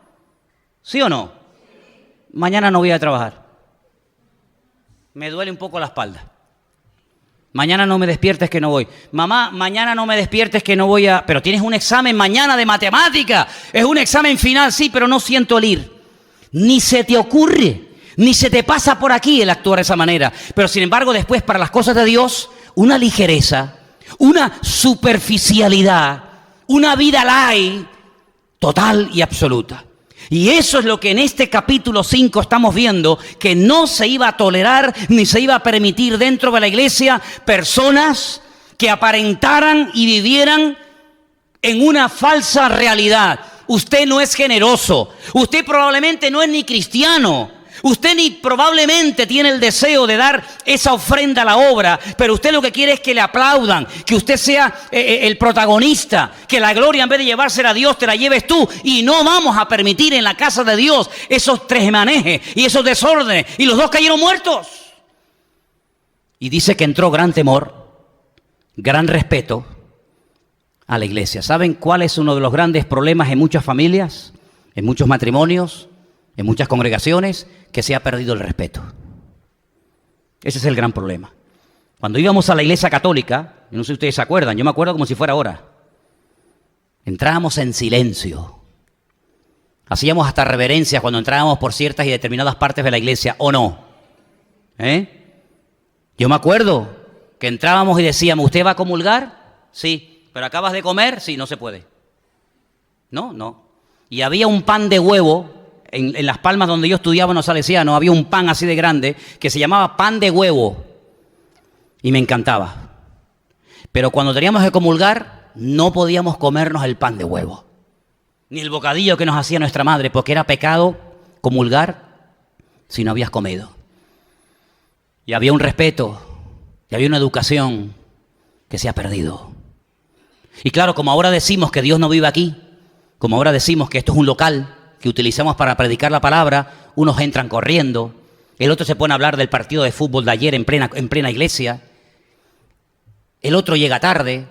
¿Sí o no? Mañana no voy a trabajar. Me duele un poco la espalda. Mañana no me despiertes que no voy. Mamá, mañana no me despiertes que no voy a... Pero tienes un examen mañana de matemática. Es un examen final, sí, pero no siento el ir. Ni se te ocurre, ni se te pasa por aquí el actuar de esa manera. Pero sin embargo, después para las cosas de Dios, una ligereza, una superficialidad, una vida light, total y absoluta. Y eso es lo que en este capítulo 5 estamos viendo, que no se iba a tolerar ni se iba a permitir dentro de la iglesia personas que aparentaran y vivieran en una falsa realidad. Usted no es generoso, usted probablemente no es ni cristiano, usted ni probablemente tiene el deseo de dar esa ofrenda a la obra, pero usted lo que quiere es que le aplaudan, que usted sea el protagonista, que la gloria en vez de llevársela a Dios te la lleves tú. Y no vamos a permitir en la casa de Dios esos tresmanejes y esos desórdenes. Y los dos cayeron muertos. Y dice que entró gran temor, gran respeto a la iglesia. ¿Saben cuál es uno de los grandes problemas en muchas familias, en muchos matrimonios, en muchas congregaciones? Que se ha perdido el respeto. Ese es el gran problema. Cuando íbamos a la iglesia católica, yo no sé si ustedes se acuerdan, yo me acuerdo como si fuera ahora. Entrábamos en silencio. Hacíamos hasta reverencias cuando entrábamos por ciertas y determinadas partes de la iglesia, ¿o no? Yo me acuerdo Que entrábamos y decíamos, ¿usted va a comulgar? Sí. ¿Pero acabas de comer? Sí, no se puede. No. Y había un pan de huevo, en Las Palmas donde yo estudiaba en los salesianos, había un pan así de grande que se llamaba pan de huevo. Y me encantaba. Pero cuando teníamos que comulgar, no podíamos comernos el pan de huevo. Ni el bocadillo que nos hacía nuestra madre, porque era pecado comulgar si no habías comido. Y había un respeto, y había una educación que se ha perdido. Y claro, como ahora decimos que Dios no vive aquí, como ahora decimos que esto es un local que utilizamos para predicar la palabra, unos entran corriendo, el otro se pone a hablar del partido de fútbol de ayer en plena iglesia, el otro llega tarde,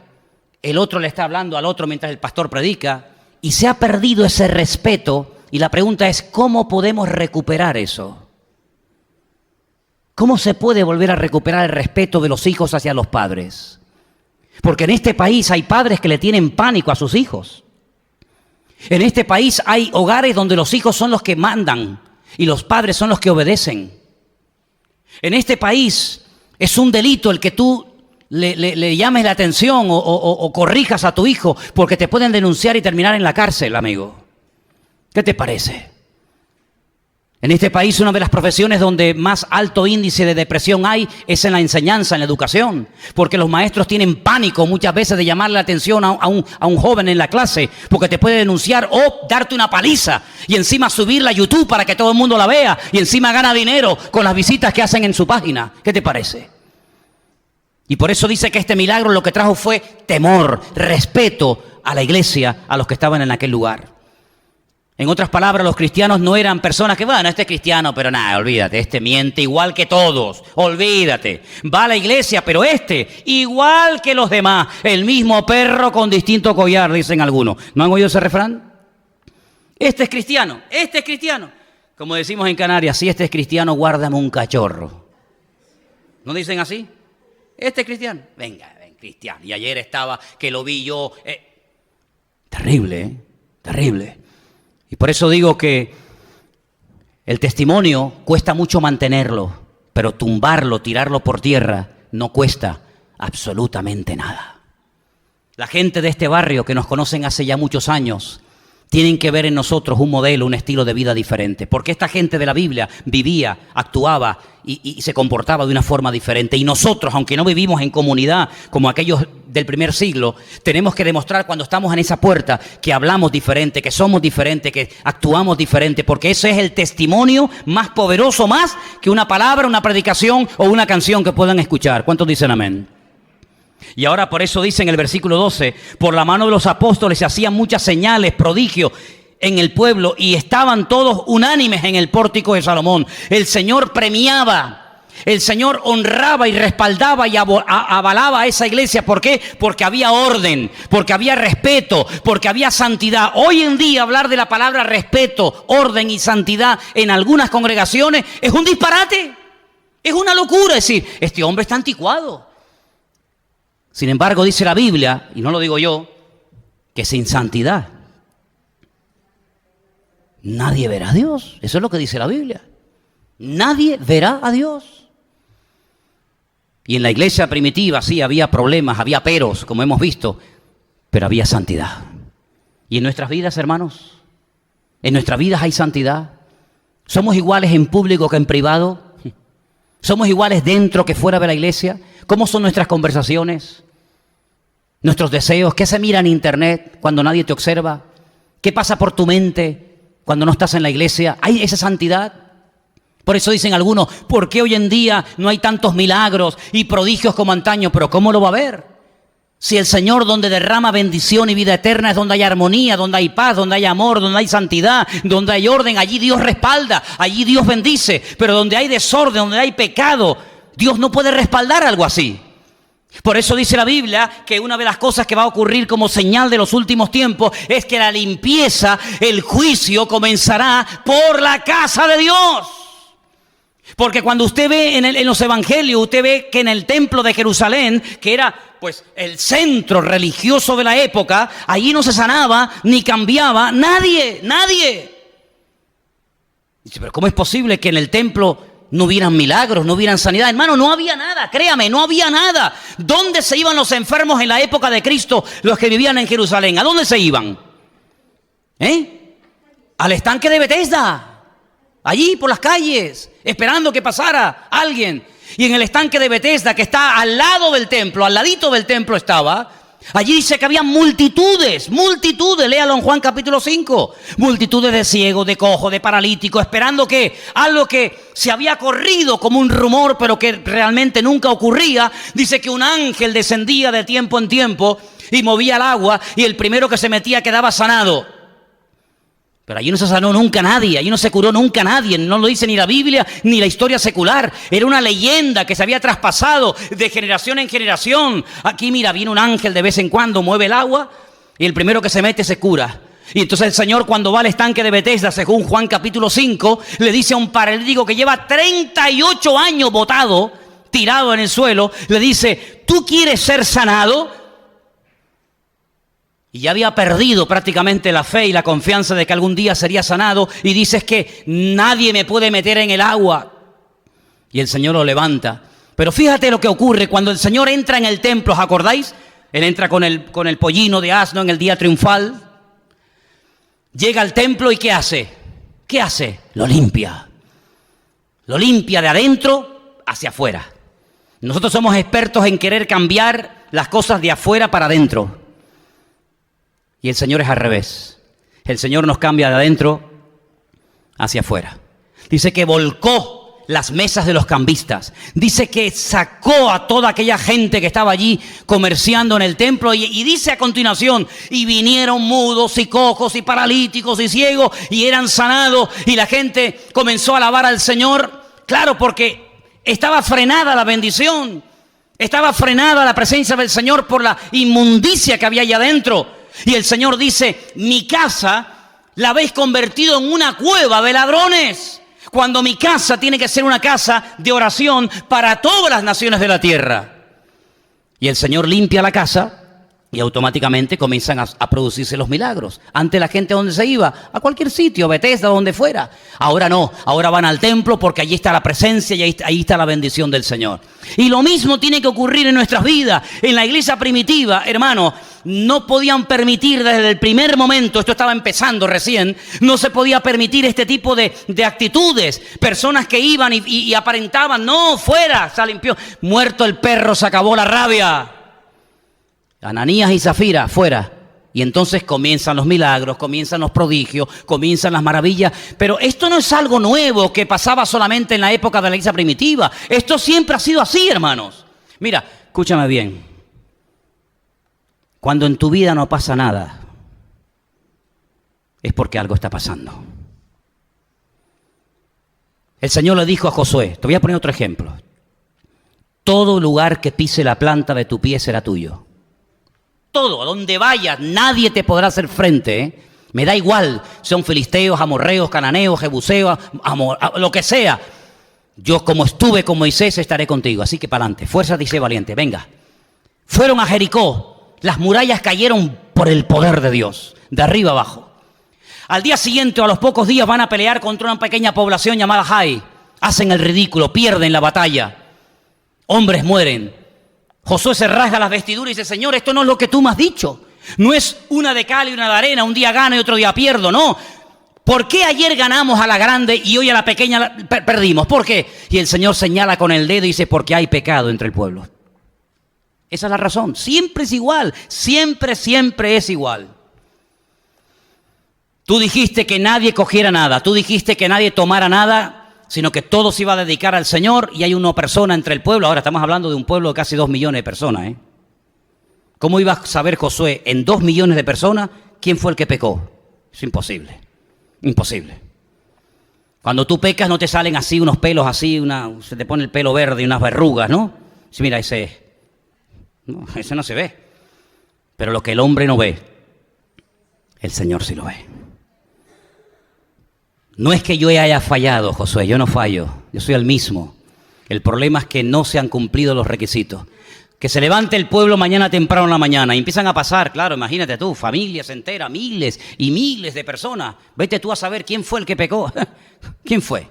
el otro le está hablando al otro mientras el pastor predica, y se ha perdido ese respeto, y la pregunta es, ¿cómo podemos recuperar eso? ¿Cómo se puede volver a recuperar el respeto de los hijos hacia los padres? Porque en este país hay padres que le tienen pánico a sus hijos. En este país hay hogares donde los hijos son los que mandan y los padres son los que obedecen. En este país es un delito el que tú le llames la atención o corrijas a tu hijo porque te pueden denunciar y terminar en la cárcel, amigo. ¿Qué te parece? En este país una de las profesiones donde más alto índice de depresión hay es en la enseñanza, en la educación, porque los maestros tienen pánico muchas veces de llamarle la atención a un joven en la clase, porque te puede denunciar o darte una paliza y encima subirla a YouTube para que todo el mundo la vea y encima gana dinero con las visitas que hacen en su página. ¿Qué te parece? Y por eso dice que este milagro lo que trajo fue temor, respeto a la iglesia, a los que estaban en aquel lugar. En otras palabras, los cristianos no eran personas que, bueno, este es cristiano, pero nada, olvídate, este miente igual que todos, olvídate. Va a la iglesia, pero este, igual que los demás, el mismo perro con distinto collar, dicen algunos. ¿No han oído ese refrán? Este es cristiano, este es cristiano. Como decimos en Canarias, si este es cristiano, guárdame un cachorro. ¿No dicen así? Este es cristiano, venga, ven, cristiano. Y ayer estaba, que lo vi yo. Terrible, ¿eh? Terrible. Y por eso digo que el testimonio cuesta mucho mantenerlo, pero tumbarlo, tirarlo por tierra, no cuesta absolutamente nada. La gente de este barrio que nos conocen hace ya muchos años, tienen que ver en nosotros un modelo, un estilo de vida diferente. Porque esta gente de la Biblia vivía, actuaba y se comportaba de una forma diferente. Y nosotros, aunque no vivimos en comunidad como aquellos del primer siglo, tenemos que demostrar cuando estamos en esa puerta que hablamos diferente, que somos diferentes, que actuamos diferente. Porque ese es el testimonio más poderoso, más que una palabra, una predicación o una canción que puedan escuchar. ¿Cuántos dicen amén? Y ahora por eso dice en el versículo 12, por la mano de los apóstoles se hacían muchas señales, prodigios en el pueblo y estaban todos unánimes en el pórtico de Salomón. El Señor premiaba, el Señor honraba y respaldaba y avalaba a esa iglesia. ¿Por qué? Porque había orden, porque había respeto, porque había santidad. Hoy en día hablar de la palabra respeto, orden y santidad en algunas congregaciones es un disparate, es una locura decir, este hombre está anticuado. Sin embargo, dice la Biblia, y no lo digo yo, que sin santidad nadie verá a Dios. Eso es lo que dice la Biblia. Nadie verá a Dios. Y en la iglesia primitiva sí había problemas, había peros, como hemos visto, pero había santidad. Y en nuestras vidas, hermanos, en nuestras vidas hay santidad. ¿Somos iguales en público que en privado? ¿Somos iguales dentro que fuera de la iglesia? ¿Cómo son nuestras conversaciones? ¿Nuestros deseos? ¿Qué se mira en internet cuando nadie te observa? ¿Qué pasa por tu mente cuando no estás en la iglesia? ¿Hay esa santidad? Por eso dicen algunos, ¿por qué hoy en día no hay tantos milagros y prodigios como antaño? Pero ¿cómo lo va a haber? Si el Señor donde derrama bendición y vida eterna es donde hay armonía, donde hay paz, donde hay amor, donde hay santidad, donde hay orden, allí Dios respalda, allí Dios bendice. Pero donde hay desorden, donde hay pecado, Dios no puede respaldar algo así. Por eso dice la Biblia que una de las cosas que va a ocurrir como señal de los últimos tiempos es que la limpieza, el juicio comenzará por la casa de Dios. Porque cuando usted ve en los evangelios, usted ve que en el templo de Jerusalén, que era pues el centro religioso de la época, allí no se sanaba ni cambiaba nadie. Dice, pero ¿cómo es posible que en el templo no hubieran milagros, no hubieran sanidad. Hermano, no había nada, créame, no había nada. ¿Dónde se iban los enfermos en la época de Cristo, los que vivían en Jerusalén? ¿A dónde se iban? Al estanque de Betesda, allí por las calles, esperando que pasara alguien. Y en el estanque de Betesda, que está al lado del templo, al ladito del templo estaba, allí dice que había multitudes, léalo en Juan capítulo 5, multitudes de ciegos, de cojos, de paralíticos, esperando que algo que se había corrido como un rumor, pero que realmente nunca ocurría. Dice que un ángel descendía de tiempo en tiempo y movía el agua, y el primero que se metía quedaba sanado. Pero allí no se sanó nunca nadie, allí no se curó nunca nadie, no lo dice ni la Biblia ni la historia secular. Era una leyenda que se había traspasado de generación en generación. Aquí mira, viene un ángel de vez en cuando, mueve el agua y el primero que se mete se cura. Y entonces el Señor, cuando va al estanque de Betesda, según Juan capítulo 5, le dice a un paralítico que lleva 38 años botado, tirado en el suelo, le dice: ¿tú quieres ser sanado? Y ya había perdido prácticamente la fe y la confianza de que algún día sería sanado. Y dices que nadie me puede meter en el agua. Y el Señor lo levanta. Pero fíjate lo que ocurre cuando el Señor entra en el templo, ¿os acordáis? Él entra con el pollino de asno en el día triunfal. Llega al templo y ¿qué hace? ¿Qué hace? Lo limpia. Lo limpia de adentro hacia afuera. Nosotros somos expertos en querer cambiar las cosas de afuera para adentro. Y el Señor es al revés. El Señor nos cambia de adentro hacia afuera. Dice que volcó las mesas de los cambistas. Dice que sacó a toda aquella gente que estaba allí comerciando en el templo. Y dice a continuación: y vinieron mudos y cojos y paralíticos y ciegos y eran sanados. Y la gente comenzó a alabar al Señor. Claro, porque estaba frenada la bendición. Estaba frenada la presencia del Señor por la inmundicia que había allá adentro. Y el Señor dice: mi casa la habéis convertido en una cueva de ladrones, cuando mi casa tiene que ser una casa de oración para todas las naciones de la tierra. Y el Señor limpia la casa y automáticamente comienzan a producirse los milagros. Antes la gente, ¿a dónde se iba? A cualquier sitio, Betesda, donde fuera. Ahora no, ahora van al templo porque allí está la presencia y ahí está la bendición del Señor. Y lo mismo tiene que ocurrir en nuestras vidas. En la iglesia primitiva, hermano, no podían permitir desde el primer momento, esto estaba empezando recién, no se podía permitir este tipo de actitudes. Personas que iban y aparentaban: no, fuera, se limpió. Muerto el perro, se acabó la rabia. Ananías y Zafira, fuera. Y entonces comienzan los milagros, comienzan los prodigios, comienzan las maravillas. Pero esto no es algo nuevo que pasaba solamente en la época de la iglesia primitiva. Esto siempre ha sido así, hermanos. Mira, escúchame bien. Cuando en tu vida no pasa nada, es porque algo está pasando. El Señor le dijo a Josué, te voy a poner otro ejemplo: todo lugar que pise la planta de tu pie será tuyo. Todo, a donde vayas, nadie te podrá hacer frente, Me da igual, son filisteos, amorreos, cananeos, jebuseos, lo que sea. Yo, como estuve con Moisés, estaré contigo. Así que para adelante, fuerza, dice valiente, venga. Fueron a Jericó, las murallas cayeron por el poder de Dios, de arriba abajo. Al día siguiente, o a los pocos días, van a pelear contra una pequeña población llamada Jai. Hacen el ridículo, pierden la batalla. Hombres mueren. Josué se rasga las vestiduras y dice, Señor, esto no es lo que tú me has dicho. No es una de cal y una de arena, un día gano y otro día pierdo, no. ¿Por qué ayer ganamos a la grande y hoy a la pequeña perdimos? ¿Por qué? Y el Señor señala con el dedo y dice, porque hay pecado entre el pueblo. Esa es la razón. Siempre es igual. Siempre es igual. Tú dijiste que nadie cogiera nada. Tú dijiste que nadie tomara nada, sino que todo se iba a dedicar al Señor, y hay una persona entre el pueblo. Ahora estamos hablando de un pueblo de casi 2 millones de personas, ¿eh? ¿Cómo iba a saber Josué en 2 millones de personas quién fue el que pecó? Es imposible. Imposible. Cuando tú pecas no te salen así unos pelos así, se te pone el pelo verde y unas verrugas, ¿no? Sí, mira, ese no se ve. Pero lo que el hombre no ve, el Señor sí lo ve. No es que yo haya fallado, Josué, yo no fallo, yo soy el mismo. El problema es que no se han cumplido los requisitos. Que se levante el pueblo mañana temprano en la mañana y empiezan a pasar, claro, imagínate tú, familias enteras, miles y miles de personas. Vete tú a saber quién fue el que pecó. ¿Quién fue?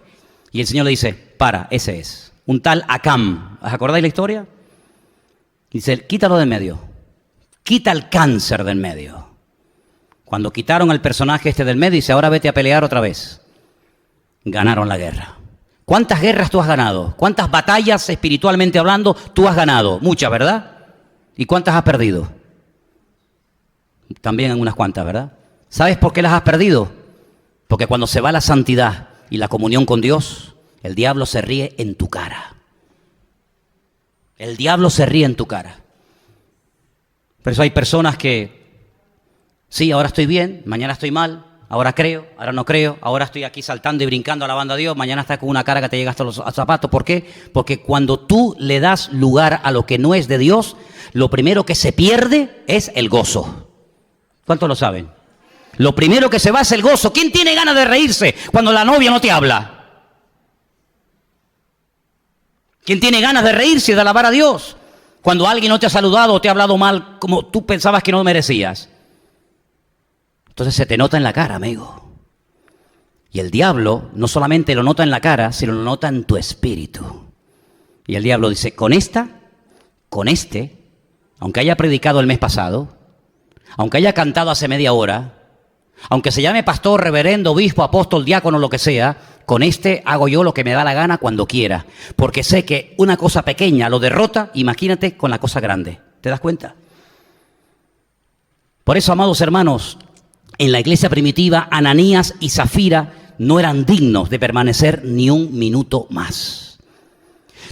Y el Señor le dice, para, ese es. Un tal Acán. ¿Os acordáis la historia? Dice, quítalo de en medio. Quita el cáncer del medio. Cuando quitaron al personaje este del medio, dice, ahora vete a pelear otra vez. Ganaron la guerra. ¿Cuántas guerras tú has ganado? ¿Cuántas batallas espiritualmente hablando tú has ganado? Muchas, ¿verdad? ¿Y cuántas has perdido? También unas cuantas, ¿verdad? ¿Sabes por qué las has perdido? Porque cuando se va la santidad y la comunión con Dios, el diablo se ríe en tu cara. El diablo se ríe en tu cara. Por eso hay personas que, sí, ahora estoy bien, mañana estoy mal, ahora creo, ahora no creo, ahora estoy aquí saltando y brincando alabando a Dios, mañana estás con una cara que te llega hasta los zapatos. ¿Por qué? Porque cuando tú le das lugar a lo que no es de Dios, lo primero que se pierde es el gozo. ¿Cuántos lo saben? Lo primero que se va es el gozo. ¿Quién tiene ganas de reírse cuando la novia no te habla? ¿Quién tiene ganas de reírse y de alabar a Dios cuando alguien no te ha saludado o te ha hablado mal como tú pensabas que no merecías? Entonces se te nota en la cara, amigo. Y el diablo no solamente lo nota en la cara, sino lo nota en tu espíritu. Y el diablo dice, con este, aunque haya predicado el mes pasado, aunque haya cantado hace media hora, aunque se llame pastor, reverendo, obispo, apóstol, diácono, lo que sea, con este hago yo lo que me da la gana cuando quiera. Porque sé que una cosa pequeña lo derrota, imagínate con la cosa grande. ¿Te das cuenta? Por eso, amados hermanos, en la iglesia primitiva, Ananías y Zafira no eran dignos de permanecer ni un minuto más.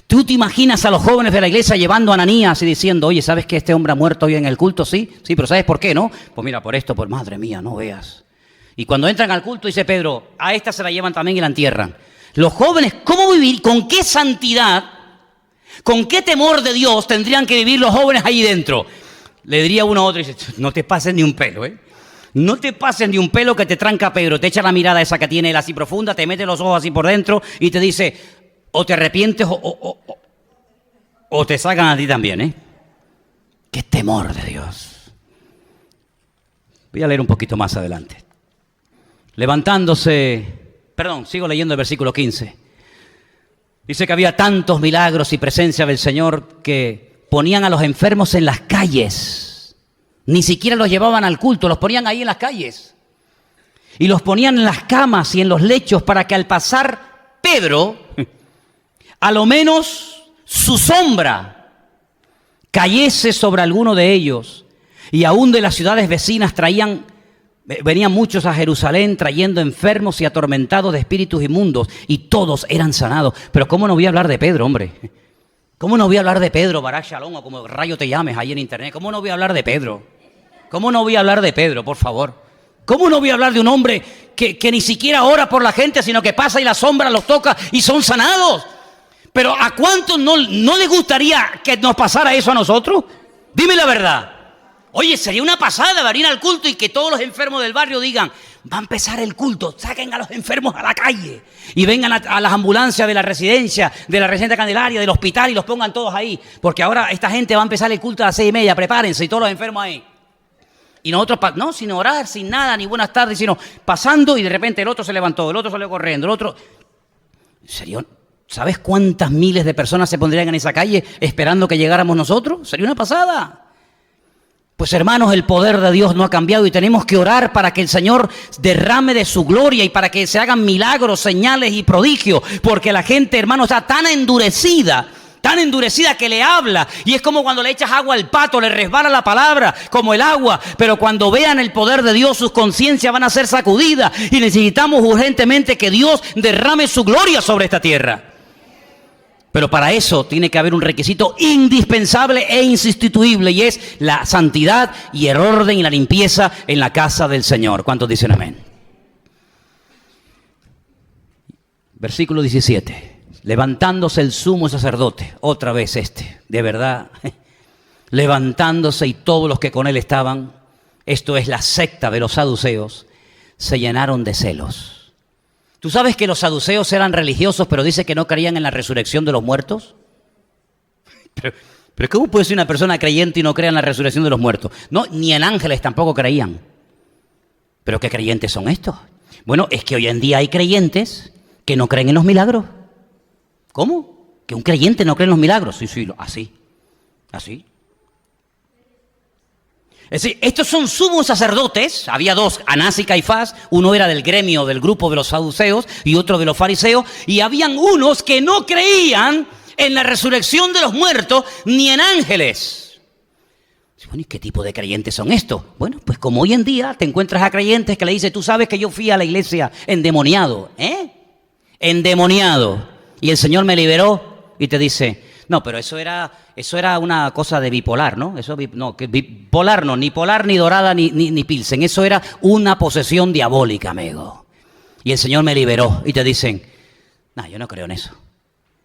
¿Tú te imaginas a los jóvenes de la iglesia llevando a Ananías y diciendo, oye, ¿sabes que este hombre ha muerto hoy en el culto? Sí, pero ¿sabes por qué, no? Pues mira, por esto, pues madre mía, no veas. Y cuando entran al culto, dice Pedro, a esta se la llevan también y la entierran. Los jóvenes, ¿cómo vivir? ¿Con qué santidad? ¿Con qué temor de Dios tendrían que vivir los jóvenes ahí dentro? Le diría uno a otro y dice, no te pases ni un pelo, ¿eh? No te pases ni un pelo que te tranca Pedro. Te echa la mirada esa que tiene él así profunda, te mete los ojos así por dentro y te dice, o te arrepientes o te sacan a ti también, ¿eh? ¡Qué temor de Dios! Voy a leer un poquito más adelante. Sigo leyendo el versículo 15. Dice que había tantos milagros y presencia del Señor que ponían a los enfermos en las calles. Ni siquiera los llevaban al culto, los ponían ahí en las calles. Y los ponían en las camas y en los lechos para que al pasar Pedro, a lo menos su sombra cayese sobre alguno de ellos. Y aún de las ciudades vecinas venían muchos a Jerusalén trayendo enfermos y atormentados de espíritus inmundos, y todos eran sanados. Pero ¿cómo no voy a hablar de Pedro, hombre? ¿Cómo no voy a hablar de Pedro, Barak Shalom, o como rayo te llames ahí en internet? ¿Cómo no voy a hablar de Pedro? ¿Cómo no voy a hablar de Pedro, por favor? ¿Cómo no voy a hablar de un hombre que ni siquiera ora por la gente, sino que pasa y la sombra los toca y son sanados? Pero ¿a cuántos no les gustaría que nos pasara eso a nosotros? Dime la verdad. Oye, sería una pasada venir al culto y que todos los enfermos del barrio digan, va a empezar el culto, saquen a los enfermos a la calle y vengan a las ambulancias de la residencia Candelaria, del hospital, y los pongan todos ahí, porque ahora esta gente va a empezar el culto a las 6:30, prepárense, y todos los enfermos ahí. Y nosotros, no, sin orar, sin nada, ni buenas tardes, sino pasando, y de repente el otro se levantó, el otro salió corriendo, el otro... ¿Sería? ¿Sabes cuántas miles de personas se pondrían en esa calle esperando que llegáramos nosotros? Sería una pasada. Pues hermanos, el poder de Dios no ha cambiado y tenemos que orar para que el Señor derrame de su gloria y para que se hagan milagros, señales y prodigios, porque la gente, hermanos, está tan endurecida que le habla, y es como cuando le echas agua al pato, le resbala la palabra como el agua, pero cuando vean el poder de Dios, sus conciencias van a ser sacudidas, y necesitamos urgentemente que Dios derrame su gloria sobre esta tierra. Pero para eso tiene que haber un requisito indispensable e insustituible, y es la santidad y el orden y la limpieza en la casa del Señor. ¿Cuántos dicen amén? Versículo 17. Levantándose el sumo sacerdote, otra vez de verdad, levantándose, y todos los que con él estaban, esto es la secta de los saduceos, se llenaron de celos. ¿Tú sabes que los saduceos eran religiosos, pero dice que no creían en la resurrección de los muertos? Pero ¿cómo puede ser una persona creyente y no crea en la resurrección de los muertos? No, ni en ángeles tampoco creían. ¿Pero qué creyentes son estos? Bueno, es que hoy en día hay creyentes ¿Que no creen en los milagros? ¿Cómo? ¿Que un creyente no cree en los milagros? Sí, así. Es decir, estos son sumos sacerdotes, había dos, Anás y Caifás, uno era del gremio, del grupo de los saduceos y otro de los fariseos, y habían unos que no creían en la resurrección de los muertos ni en ángeles. Bueno, ¿y qué tipo de creyentes son estos? Bueno, pues como hoy en día te encuentras a creyentes que le dicen, tú sabes que yo fui a la iglesia endemoniado, endemoniado, y el Señor me liberó, y te dice, no, pero eso era una cosa de bipolar, ¿no? Que bipolar no, ni polar, ni dorada, ni pilsen. Eso era una posesión diabólica, amigo. Y el Señor me liberó. Y te dicen, no, yo no creo en eso.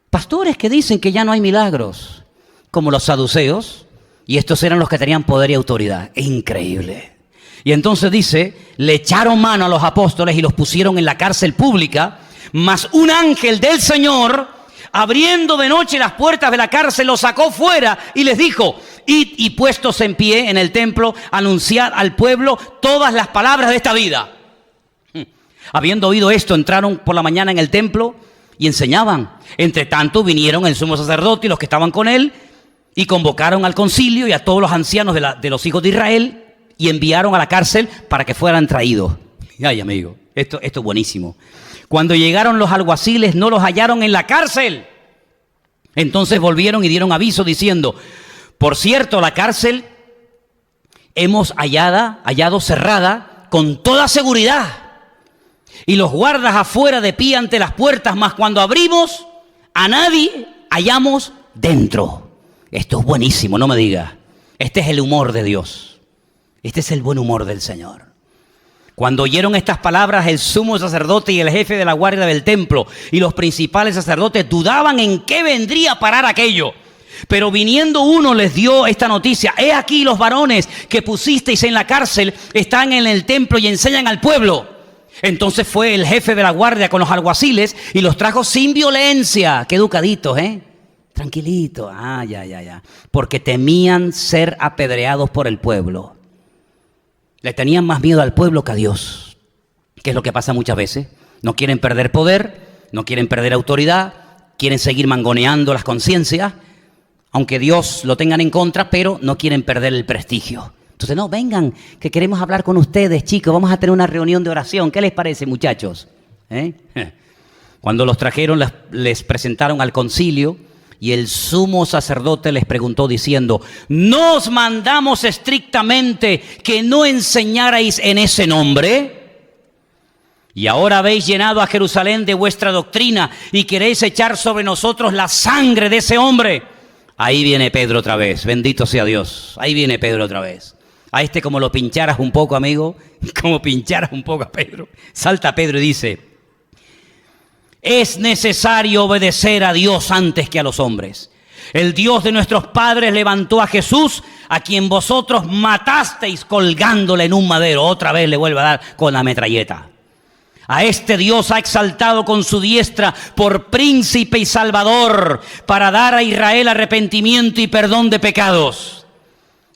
Pastores que dicen que ya no hay milagros, como los saduceos, y estos eran los que tenían poder y autoridad. Es increíble. Y entonces dice, le echaron mano a los apóstoles y los pusieron en la cárcel pública, mas un ángel del Señor, abriendo de noche las puertas de la cárcel, los sacó fuera y les dijo, id y puestos en pie en el templo, anunciad al pueblo todas las palabras de esta vida. Habiendo oído esto, entraron por la mañana en el templo y enseñaban. Entre tanto vinieron el sumo sacerdote y los que estaban con él y convocaron al concilio y a todos los ancianos de los hijos de Israel y enviaron a la cárcel para que fueran traídos. Ay, amigo, esto es buenísimo. Cuando llegaron los alguaciles no los hallaron en la cárcel. Entonces volvieron y dieron aviso diciendo, por cierto, la cárcel hemos hallado cerrada con toda seguridad. Y los guardas afuera de pie ante las puertas, mas cuando abrimos, a nadie hallamos dentro. Esto es buenísimo, no me digas. Este es el humor de Dios. Este es el buen humor del Señor. Cuando oyeron estas palabras, el sumo sacerdote y el jefe de la guardia del templo y los principales sacerdotes dudaban en qué vendría a parar aquello. Pero viniendo uno les dio esta noticia: he aquí los varones que pusisteis en la cárcel están en el templo y enseñan al pueblo. Entonces fue el jefe de la guardia con los alguaciles y los trajo sin violencia. Qué educaditos, tranquilito. Ya. Porque temían ser apedreados por el pueblo. Le tenían más miedo al pueblo que a Dios, que es lo que pasa muchas veces. No quieren perder poder, no quieren perder autoridad, quieren seguir mangoneando las conciencias, aunque Dios lo tengan en contra, pero no quieren perder el prestigio. Entonces, no, vengan, que queremos hablar con ustedes, chicos, vamos a tener una reunión de oración. ¿Qué les parece, muchachos? Cuando los trajeron, les presentaron al concilio. Y el sumo sacerdote les preguntó diciendo: ¿no os mandamos estrictamente que no enseñarais en ese nombre? Y ahora habéis llenado a Jerusalén de vuestra doctrina y queréis echar sobre nosotros la sangre de ese hombre. Ahí viene Pedro otra vez, bendito sea Dios. Ahí viene Pedro otra vez. A este como lo pincharas un poco, amigo, como pincharas un poco a Pedro. Salta Pedro y dice: es necesario obedecer a Dios antes que a los hombres. El Dios de nuestros padres levantó a Jesús, a quien vosotros matasteis colgándole en un madero. Otra vez le vuelve a dar con la metralleta. A este Dios ha exaltado con su diestra por príncipe y salvador, para dar a Israel arrepentimiento y perdón de pecados.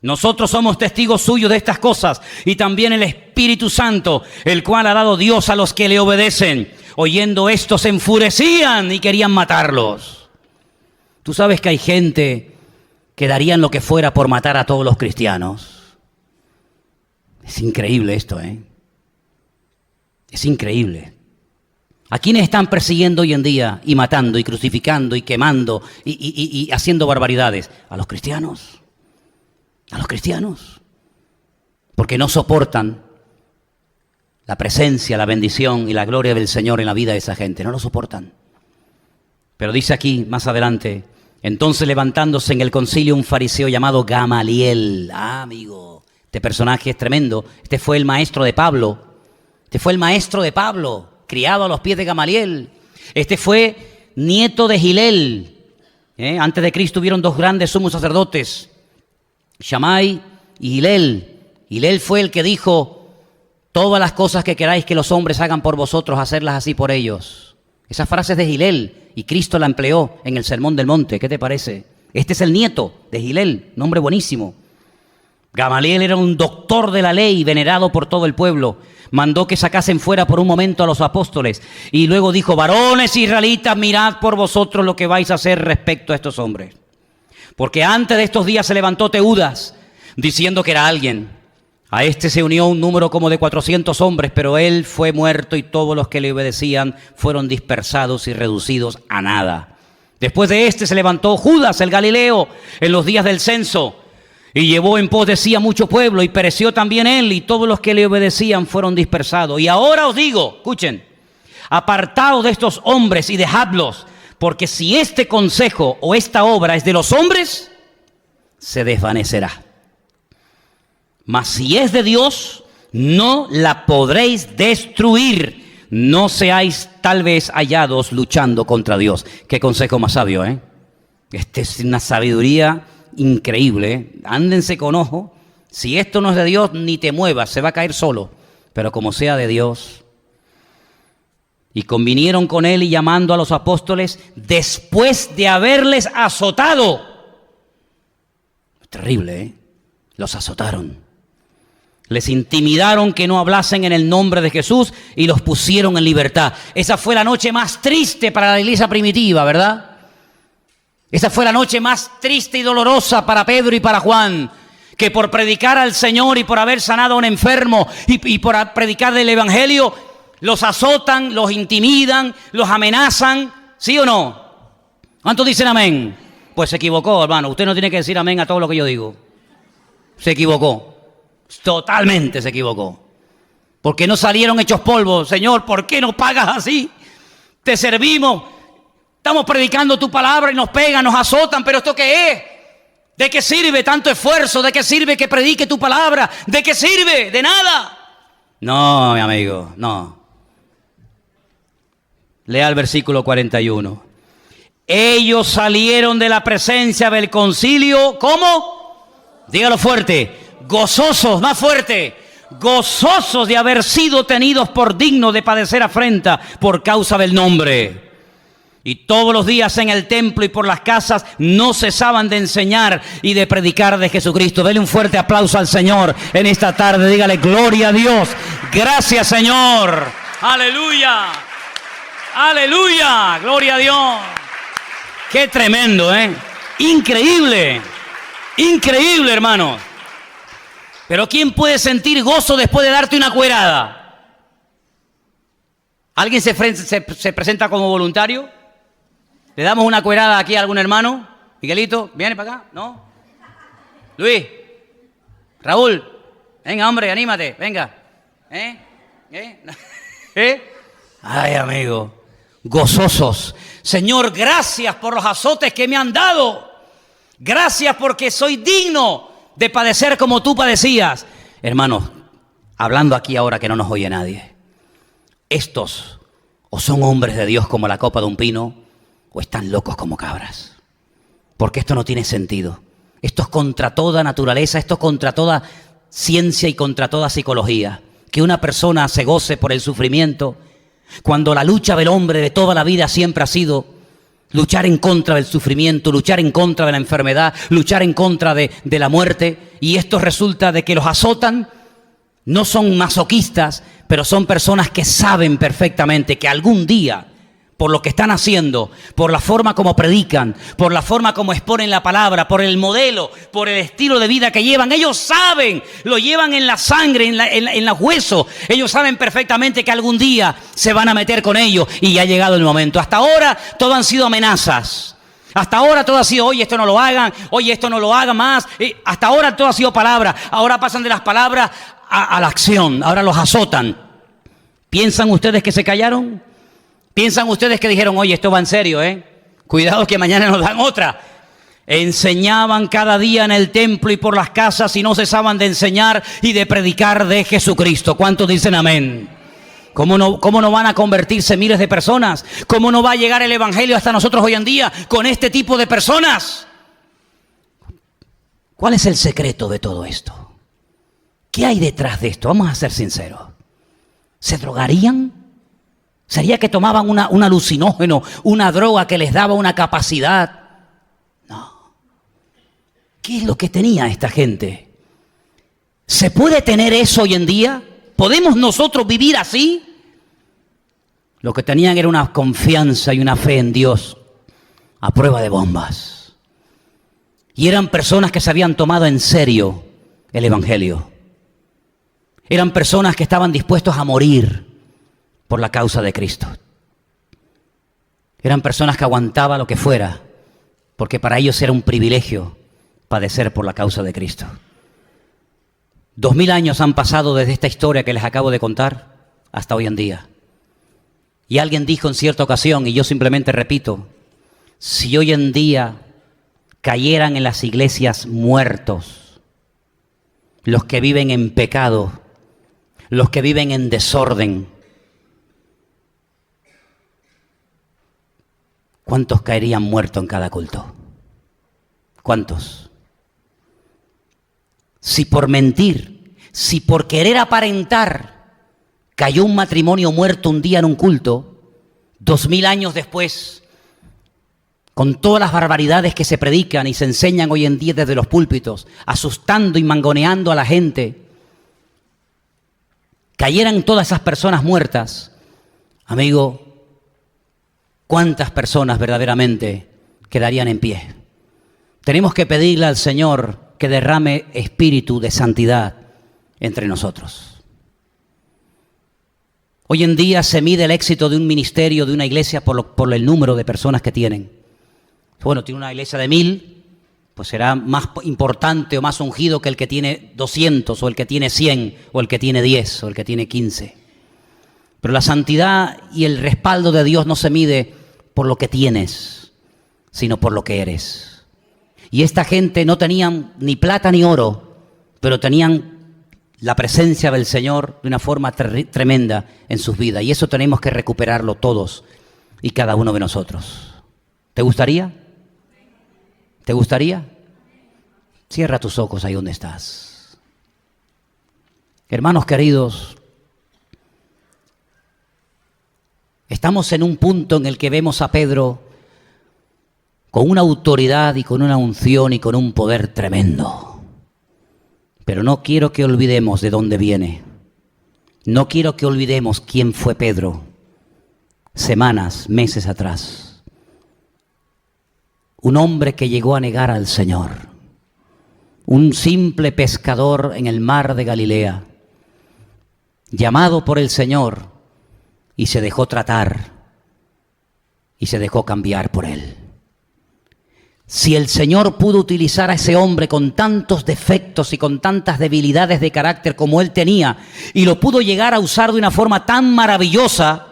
Nosotros somos testigos suyos de estas cosas, y también el Espíritu Santo, el cual ha dado Dios a los que le obedecen. Oyendo esto se enfurecían y querían matarlos. Tú sabes que hay gente que darían lo que fuera por matar a todos los cristianos. Es increíble esto, Es increíble. ¿A quiénes están persiguiendo hoy en día y matando y crucificando y quemando y haciendo barbaridades? A los cristianos. A los cristianos. Porque no soportan la presencia, la bendición y la gloria del Señor en la vida de esa gente. No lo soportan. Pero dice aquí, más adelante: entonces levantándose en el concilio un fariseo llamado Gamaliel. Amigo, este personaje es tremendo. Este fue el maestro de Pablo. Criado a los pies de Gamaliel. Este fue nieto de Gilel. Antes de Cristo hubieron dos grandes sumos sacerdotes, Shammai y Gilel. Gilel fue el que dijo: todas las cosas que queráis que los hombres hagan por vosotros, hacerlas así por ellos. Esa frase es de Gilel y Cristo la empleó en el Sermón del Monte. ¿Qué te parece? Este es el nieto de Gilel, nombre buenísimo. Gamaliel era un doctor de la ley, venerado por todo el pueblo. Mandó que sacasen fuera por un momento a los apóstoles y luego dijo: varones israelitas, mirad por vosotros lo que vais a hacer respecto a estos hombres. Porque antes de estos días se levantó Teudas, diciendo que era alguien. A este se unió un número como de 400 hombres, pero él fue muerto y todos los que le obedecían fueron dispersados y reducidos a nada. Después de este se levantó Judas el Galileo en los días del censo y llevó en pos de sí a mucho pueblo, y pereció también él, y todos los que le obedecían fueron dispersados. Y ahora os digo, escuchen, apartaos de estos hombres y dejadlos, porque si este consejo o esta obra es de los hombres, se desvanecerá. Mas si es de Dios, no la podréis destruir. No seáis tal vez hallados luchando contra Dios. Qué consejo más sabio, ¿eh? Esta es una sabiduría increíble, ¿eh? Ándense con ojo. Si esto no es de Dios, ni te muevas, se va a caer solo. Pero como sea de Dios. Y convinieron con él, y llamando a los apóstoles, después de haberles azotado. Terrible, ¿eh? Los azotaron. Les intimidaron que no hablasen en el nombre de Jesús y los pusieron en libertad. Esa fue la noche más triste para la iglesia primitiva, ¿verdad? Esa fue la noche más triste y dolorosa para Pedro y para Juan, que por predicar al Señor y por haber sanado a un enfermo y por predicar del Evangelio, los azotan, los intimidan, los amenazan. ¿Sí o no? ¿Cuántos dicen amén? Pues se equivocó, hermano. Usted no tiene que decir amén a todo lo que yo digo. Se equivocó. Totalmente se equivocó. Porque no salieron hechos polvo. Señor, ¿por qué nos pagas así? Te servimos, estamos predicando tu palabra y nos pegan, nos azotan. ¿Pero esto qué es? ¿De qué sirve tanto esfuerzo? ¿De qué sirve que predique tu palabra? ¿De qué sirve? De nada. No, mi amigo, no. Lea el versículo 41. Ellos salieron de la presencia del concilio, ¿cómo? Dígalo fuerte. Gozosos, más fuerte, gozosos de haber sido tenidos por dignos de padecer afrenta por causa del nombre. Y todos los días en el templo y por las casas no cesaban de enseñar y de predicar de Jesucristo. Dele un fuerte aplauso al Señor en esta tarde. Dígale: gloria a Dios. Gracias, Señor. Aleluya. Aleluya. Gloria a Dios. Qué tremendo, ¿eh? Increíble. Increíble, hermanos. Pero ¿quién puede sentir gozo después de darte una cuerada? ¿Alguien se presenta como voluntario? ¿Le damos una cuerada aquí a algún hermano? Miguelito, ¿viene para acá? ¿No? Luis, Raúl, venga, hombre, anímate, venga. Ay, amigo, gozosos. Señor, gracias por los azotes que me han dado. Gracias porque soy digno de padecer como tú padecías. Hermanos, hablando aquí ahora que no nos oye nadie, estos o son hombres de Dios como la copa de un pino, o están locos como cabras. Porque esto no tiene sentido. Esto es contra toda naturaleza, esto es contra toda ciencia y contra toda psicología. Que una persona se goce por el sufrimiento, cuando la lucha del hombre de toda la vida siempre ha sido luchar en contra del sufrimiento, luchar en contra de la enfermedad, luchar en contra de la muerte. Y esto resulta de que los azotan. No son masoquistas, pero son personas que saben perfectamente que algún día, por lo que están haciendo, por la forma como predican, por la forma como exponen la palabra, por el modelo, por el estilo de vida que llevan, ellos saben, lo llevan en la sangre, en los huesos. Ellos saben perfectamente que algún día se van a meter con ellos y ya ha llegado el momento. Hasta ahora todo han sido amenazas. Hasta ahora todo ha sido: oye, esto no lo hagan, oye, esto no lo hagan más. Hasta ahora todo ha sido palabra. Ahora pasan de las palabras a la acción. Ahora los azotan. ¿Piensan ustedes que se callaron? ¿Piensan ustedes que dijeron: oye, esto va en serio, cuidado que mañana nos dan otra? Enseñaban cada día en el templo y por las casas y no cesaban de enseñar y de predicar de Jesucristo. ¿Cuántos dicen amén? ¿Cómo no van a convertirse miles de personas? ¿Cómo no va a llegar el Evangelio hasta nosotros hoy en día con este tipo de personas? ¿Cuál es el secreto de todo esto? ¿Qué hay detrás de esto? Vamos a ser sinceros. ¿Se drogarían? ¿Sería que tomaban un alucinógeno, una droga que les daba una capacidad? No. ¿Qué es lo que tenía esta gente? ¿Se puede tener eso hoy en día? ¿Podemos nosotros vivir así? Lo que tenían era una confianza y una fe en Dios a prueba de bombas. Y eran personas que se habían tomado en serio el Evangelio. Eran personas que estaban dispuestos a morir por la causa de Cristo. Eran personas que aguantaban lo que fuera, porque para ellos era un privilegio padecer por la causa de Cristo. 2000 años han pasado desde esta historia que les acabo de contar hasta hoy en día. Y alguien dijo en cierta ocasión, y yo simplemente repito, si hoy en día cayeran en las iglesias muertos, los que viven en pecado, los que viven en desorden, ¿cuántos caerían muertos en cada culto? ¿Cuántos? Si por mentir, si por querer aparentar, cayó un matrimonio muerto un día en un culto, 2000 años después, con todas las barbaridades que se predican y se enseñan hoy en día desde los púlpitos, asustando y mangoneando a la gente, cayeran todas esas personas muertas, amigo, ¿cuántas personas verdaderamente quedarían en pie? Tenemos que pedirle al Señor que derrame espíritu de santidad entre nosotros. Hoy en día se mide el éxito de un ministerio, de una iglesia, por el número de personas que tienen. Bueno, tiene una iglesia de 1000, pues será más importante o más ungido que el que tiene 200, o el que tiene 100, o el que tiene 10, o el que tiene 15. Pero la santidad y el respaldo de Dios no se mide por lo que tienes, sino por lo que eres. Y esta gente no tenían ni plata ni oro, pero tenían la presencia del Señor de una forma tremenda en sus vidas. Y eso tenemos que recuperarlo todos y cada uno de nosotros. ¿Te gustaría? ¿Te gustaría? Cierra tus ojos ahí donde estás. Hermanos queridos, estamos en un punto en el que vemos a Pedro con una autoridad y con una unción y con un poder tremendo. Pero no quiero que olvidemos de dónde viene. No quiero que olvidemos quién fue Pedro semanas, meses atrás. Un hombre que llegó a negar al Señor. Un simple pescador en el mar de Galilea, llamado por el Señor, y se dejó tratar y se dejó cambiar por Él. Si el Señor pudo utilizar a ese hombre con tantos defectos y con tantas debilidades de carácter como él tenía, y lo pudo llegar a usar de una forma tan maravillosa,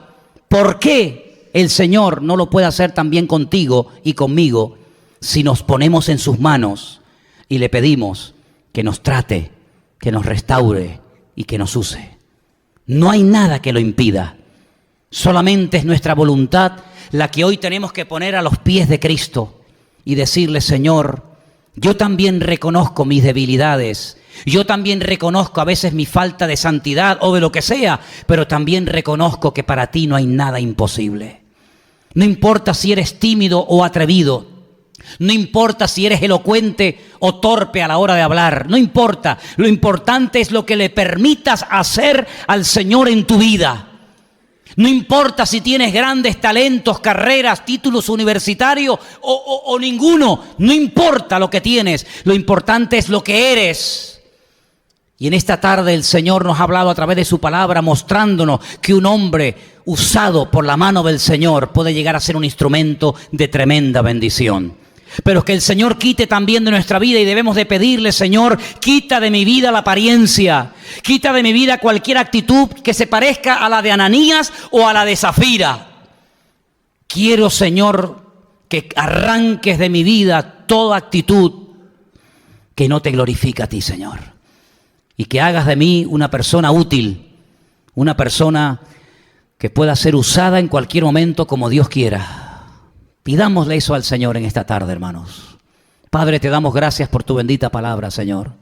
¿por qué el Señor no lo puede hacer también contigo y conmigo si nos ponemos en sus manos y le pedimos que nos trate, que nos restaure y que nos use? No hay nada que lo impida. Solamente es nuestra voluntad la que hoy tenemos que poner a los pies de Cristo y decirle: Señor, yo también reconozco mis debilidades, yo también reconozco a veces mi falta de santidad o de lo que sea, pero también reconozco que para ti no hay nada imposible. No importa si eres tímido o atrevido, no importa si eres elocuente o torpe a la hora de hablar, no importa, lo importante es lo que le permitas hacer al Señor en tu vida. No importa si tienes grandes talentos, carreras, títulos universitarios o ninguno. No importa lo que tienes. Lo importante es lo que eres. Y en esta tarde el Señor nos ha hablado a través de su palabra, mostrándonos que un hombre usado por la mano del Señor puede llegar a ser un instrumento de tremenda bendición. Pero que el Señor quite también de nuestra vida, y debemos de pedirle: Señor, quita de mi vida la apariencia, quita de mi vida cualquier actitud que se parezca a la de Ananías o a la de Zafira. Quiero, Señor, que arranques de mi vida toda actitud que no te glorifica a ti, Señor, y que hagas de mí una persona útil, una persona que pueda ser usada en cualquier momento como Dios quiera. Pidámosle eso al Señor en esta tarde, hermanos. Padre, te damos gracias por tu bendita palabra, Señor.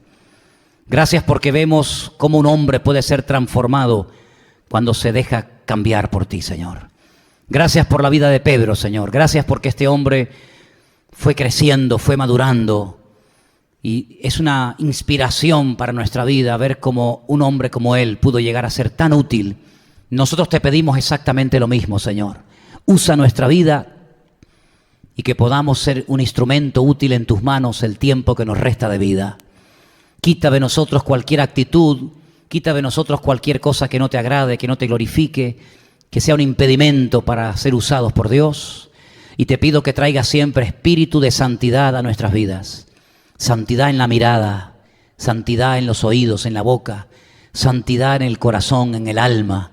Gracias porque vemos cómo un hombre puede ser transformado cuando se deja cambiar por ti, Señor. Gracias por la vida de Pedro, Señor. Gracias porque este hombre fue creciendo, fue madurando Y es una inspiración para nuestra vida ver cómo un hombre como él pudo llegar a ser tan útil. Nosotros te pedimos exactamente lo mismo, Señor. Usa nuestra vida y que podamos ser un instrumento útil en tus manos el tiempo que nos resta de vida. Quita de nosotros cualquier actitud, quita de nosotros cualquier cosa que no te agrade, que no te glorifique, que sea un impedimento para ser usados por Dios. Y te pido que traigas siempre espíritu de santidad a nuestras vidas. Santidad en la mirada, santidad en los oídos, en la boca, santidad en el corazón, en el alma,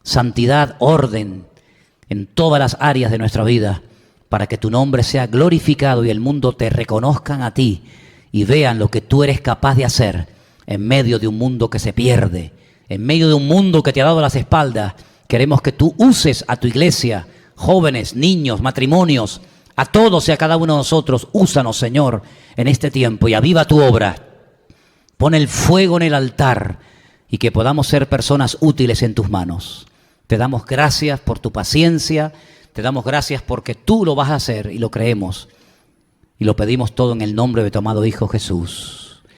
santidad, orden en todas las áreas de nuestra vida, para que tu nombre sea glorificado y el mundo te reconozcan a ti y vean lo que tú eres capaz de hacer en medio de un mundo que se pierde, en medio de un mundo que te ha dado las espaldas. Queremos que tú uses a tu iglesia, jóvenes, niños, matrimonios, a todos y a cada uno de nosotros. Úsanos, Señor, en este tiempo y aviva tu obra. Pon el fuego en el altar y que podamos ser personas útiles en tus manos. Te damos gracias por tu paciencia, te damos gracias porque tú lo vas a hacer y lo creemos. Y lo pedimos todo en el nombre de tu amado Hijo Jesús.